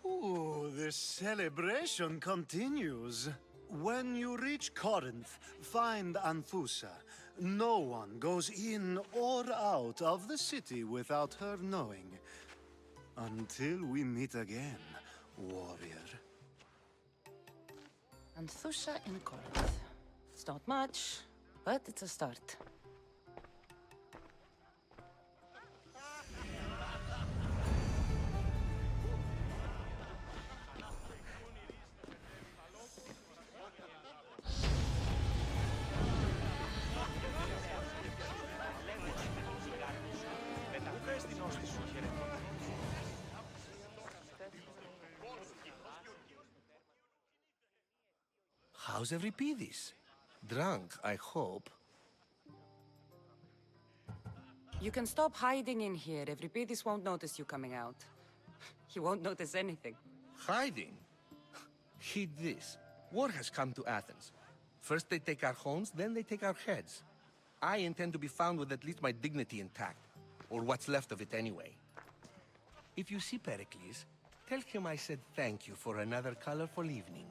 Ooh, the celebration continues. When you reach Corinth, find Anfusa. No one goes in or out of the city without her knowing. Until we meet again, warrior. Anfusa in Corinth. It's not much, but it's a start. How's Euripides? Drunk, I hope. You can stop hiding in here. Euripides won't notice you coming out. He won't notice anything. Hiding? Heed this. War has come to Athens. First they take our homes, then they take our heads. I intend to be found with at least my dignity intact. Or what's left of it anyway. If you see Pericles, tell him I said thank you for another colorful evening.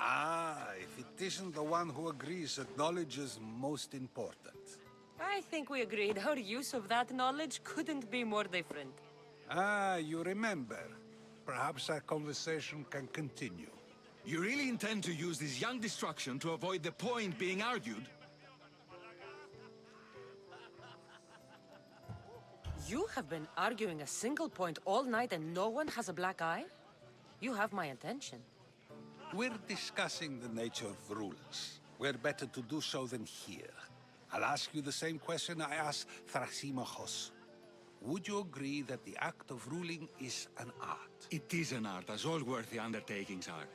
Ah, if it isn't the one who agrees that knowledge is most important. I think we agreed our use of that knowledge couldn't be more different. Ah, you remember. Perhaps our conversation can continue. You really intend to use this young destruction to avoid the point being argued? You have been arguing a single point all night and no one has a black eye? You have my attention. We're discussing the nature of rulers. Where better to do so than here? I'll ask you the same question I asked Thrasymachos. Would you agree that the act of ruling is an art? It is an art, as all worthy undertakings are.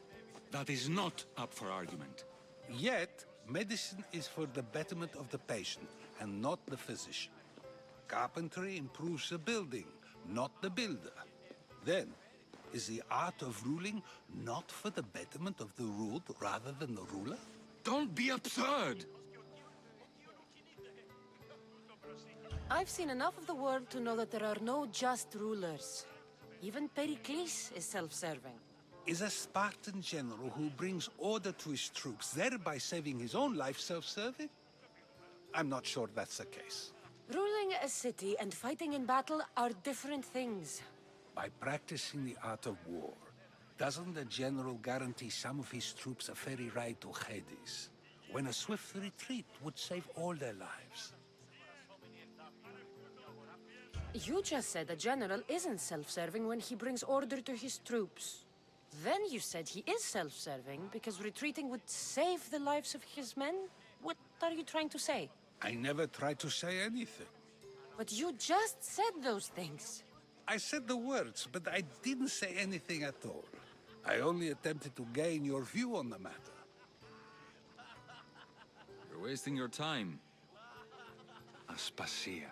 That is not up for argument. Yet, medicine is for the betterment of the patient, and not the physician. Carpentry improves the building, not the builder. Then, is the art of ruling not for the betterment of the ruled rather than the ruler? Don't be absurd! I've seen enough of the world to know that there are no just rulers. Even Pericles is self-serving. Is a Spartan general who brings order to his troops, thereby saving his own life, self-serving? I'm not sure that's the case. Ruling a city and fighting in battle are different things. By practicing the art of war, doesn't the general guarantee some of his troops a ferry ride to Hades, when a swift retreat would save all their lives? You just said a general isn't self-serving when he brings order to his troops. Then you said he is self-serving because retreating would save the lives of his men? What are you trying to say? I never tried to say anything. But you just said those things. I said the words, but I didn't say anything at all. I only attempted to gain your view on the matter. You're wasting your time. Aspasia.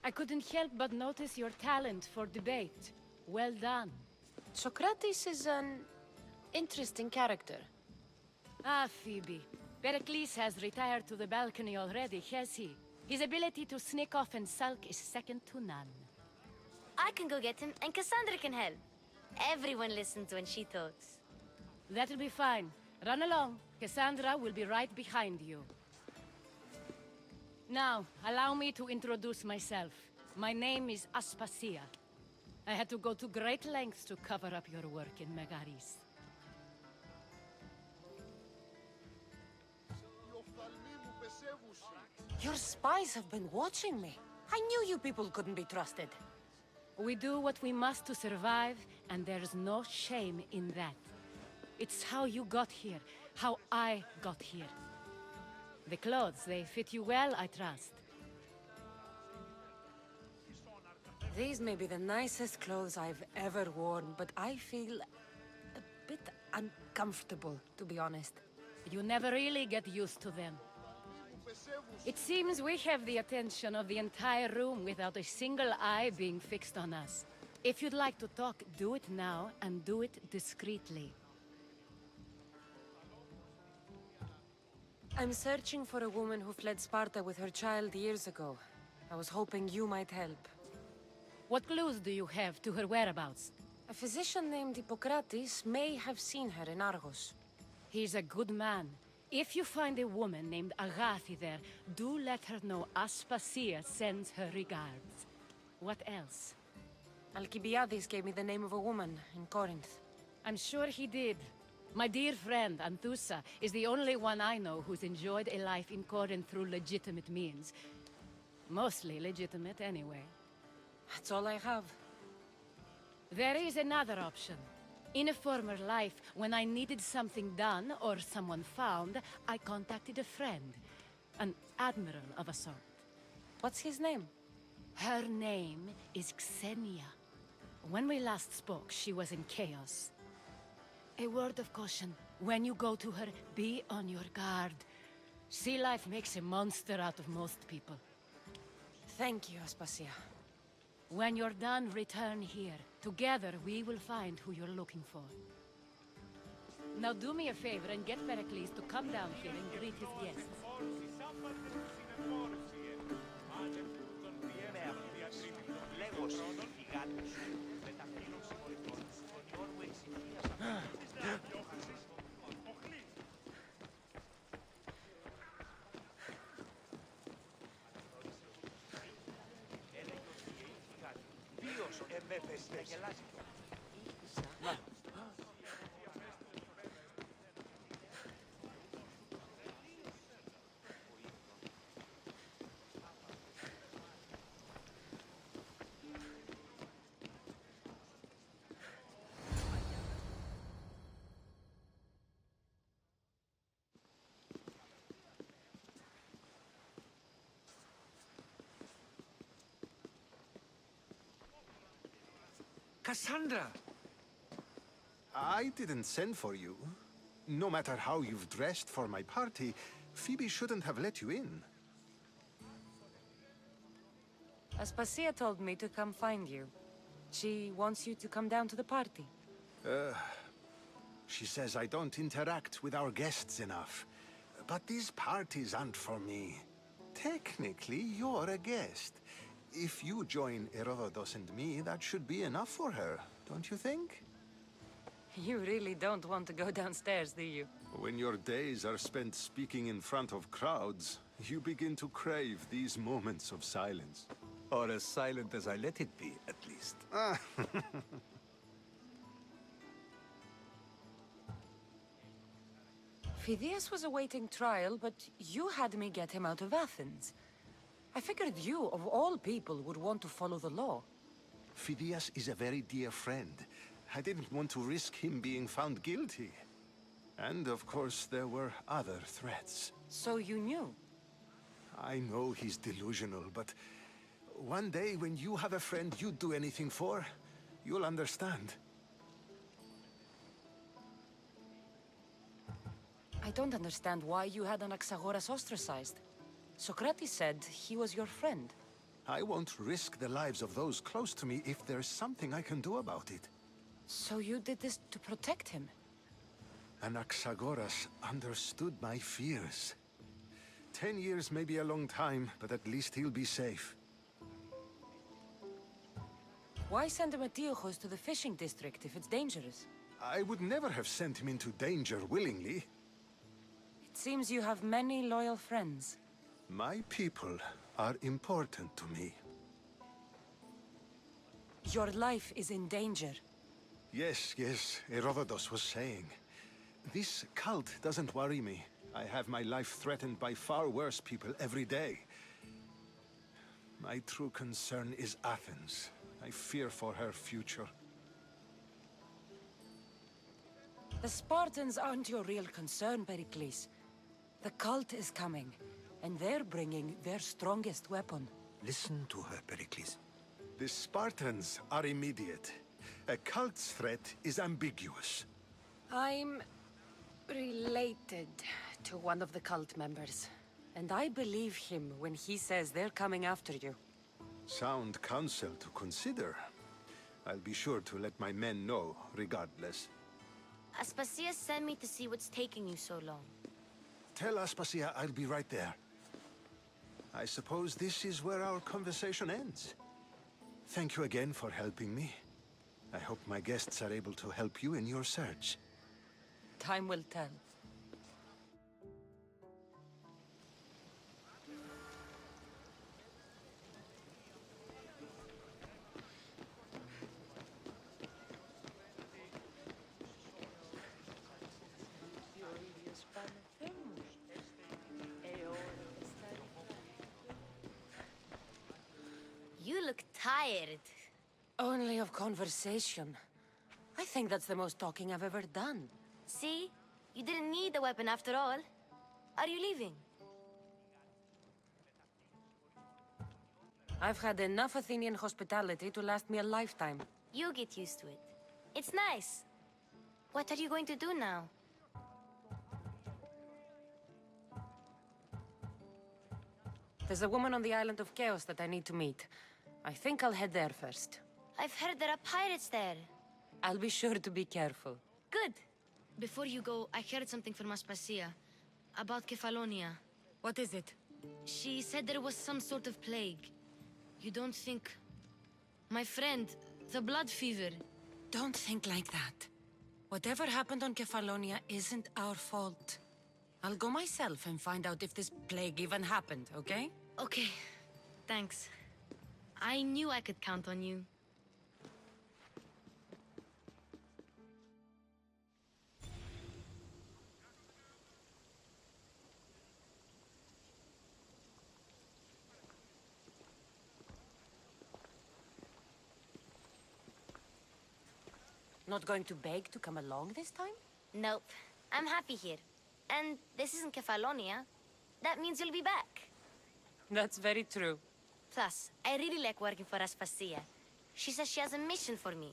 I couldn't help but notice your talent for debate. Well done. Socrates is an interesting character. Ah, Phoebe. Pericles has retired to the balcony already, has he? His ability to sneak off and sulk is second to none. I can go get him, and Cassandra can help. Everyone listens when she talks. That'll be fine. Run along. Cassandra will be right behind you. Now, allow me to introduce myself. My name is Aspasia. I had to go to great lengths to cover up your work in Megaris. Your spies have been watching me. I knew you people couldn't be trusted. We do what we must to survive, and there's no shame in that. It's how you got here, how I got here. The clothes, they fit you well, I trust. These may be the nicest clothes I've ever worn, but I feel a bit uncomfortable, to be honest. You never really get used to them. It seems we have the attention of the entire room without a single eye being fixed on us. If you'd like to talk, do it now, and do it discreetly. I'm searching for a woman who fled Sparta with her child years ago. I was hoping you might help. What clues do you have to her whereabouts? A physician named Hippocrates may have seen her in Argos. He's a good man. If you find a woman named Agathi there, do let her know Aspasia sends her regards. What else? Alcibiades gave me the name of a woman in Corinth. I'm sure he did. My dear friend, Anthusa, is the only one I know who's enjoyed a life in Corinth through legitimate means. Mostly legitimate, anyway. That's all I have. There is another option. In a former life, when I needed something done or someone found, I contacted a friend. An admiral of a sort. What's his name? Her name is Xenia. When we last spoke, she was in chaos. A word of caution. When you go to her, be on your guard. Sea life makes a monster out of most people. Thank you, Aspasia. When you're done, return here. Together, we will find who you're looking for. Now do me a favor and get Pericles to come down here and greet his guests. Cassandra! I didn't send for you. No matter how you've dressed for my party, Phoebe shouldn't have let you in. Aspasia told me to come find you. She wants you to come down to the party. She says I don't interact with our guests enough. But these parties aren't for me. Technically, you're a guest. If you join Herodotus and me, that should be enough for her, don't you think? You really don't want to go downstairs, do you? When your days are spent speaking in front of crowds, you begin to crave these moments of silence. Or as silent as I let it be, at least. Phidias was awaiting trial, but you had me get him out of Athens. I figured you, of all people, would want to follow the law. Phidias is a very dear friend. I didn't want to risk him being found guilty. And, of course, there were other threats. So you knew? I know he's delusional, but one day when you have a friend you'd do anything for, you'll understand. I don't understand why you had Anaxagoras ostracized. Socrates said he was your friend. I won't risk the lives of those close to me if there's something I can do about it. So you did this to protect him? Anaxagoras understood my fears. 10 years may be a long time, but at least he'll be safe. Why send Emetiochos to the fishing district if it's dangerous? I would never have sent him into danger willingly. It seems you have many loyal friends. My people are important to me. Your life is in danger. Yes, Herodotus was saying. This cult doesn't worry me. I have my life threatened by far worse people every day. My true concern is Athens. I fear for her future. The Spartans aren't your real concern, Pericles. The cult is coming, and they're bringing their strongest weapon. Listen to her, Pericles. The Spartans are immediate. A cult's threat is ambiguous. I'm related to one of the cult members, and I believe him when he says they're coming after you. Sound counsel to consider. I'll be sure to let my men know, regardless. Aspasia sent me to see what's taking you so long. Tell Aspasia I'll be right there. I suppose this is where our conversation ends. Thank you again for helping me. I hope my guests are able to help you in your search. Time will tell. You look tired. Only of conversation. I think that's the most talking I've ever done. See? You didn't need the weapon after all. Are you leaving? I've had enough Athenian hospitality to last me a lifetime. You get used to it. It's nice. What are you going to do now? There's a woman on the island of Chaos that I need to meet. I think I'll head there first. I've heard there are pirates there. I'll be sure to be careful. Good. Before you go, I heard something from Aspasia. About Kefalonia. What is it? She said there was some sort of plague. You don't think... My friend, the blood fever. Don't think like that. Whatever happened on Kefalonia isn't our fault. I'll go myself and find out if this plague even happened, okay? Okay. Thanks. I knew I could count on you. Not going to beg to come along this time? Nope. I'm happy here. And this isn't Kefalonia. That means you'll be back. That's very true. Plus, I really like working for Aspasia. She says she has a mission for me.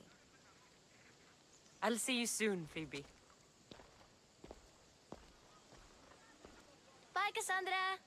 I'll see you soon, Phoebe. Bye, Cassandra!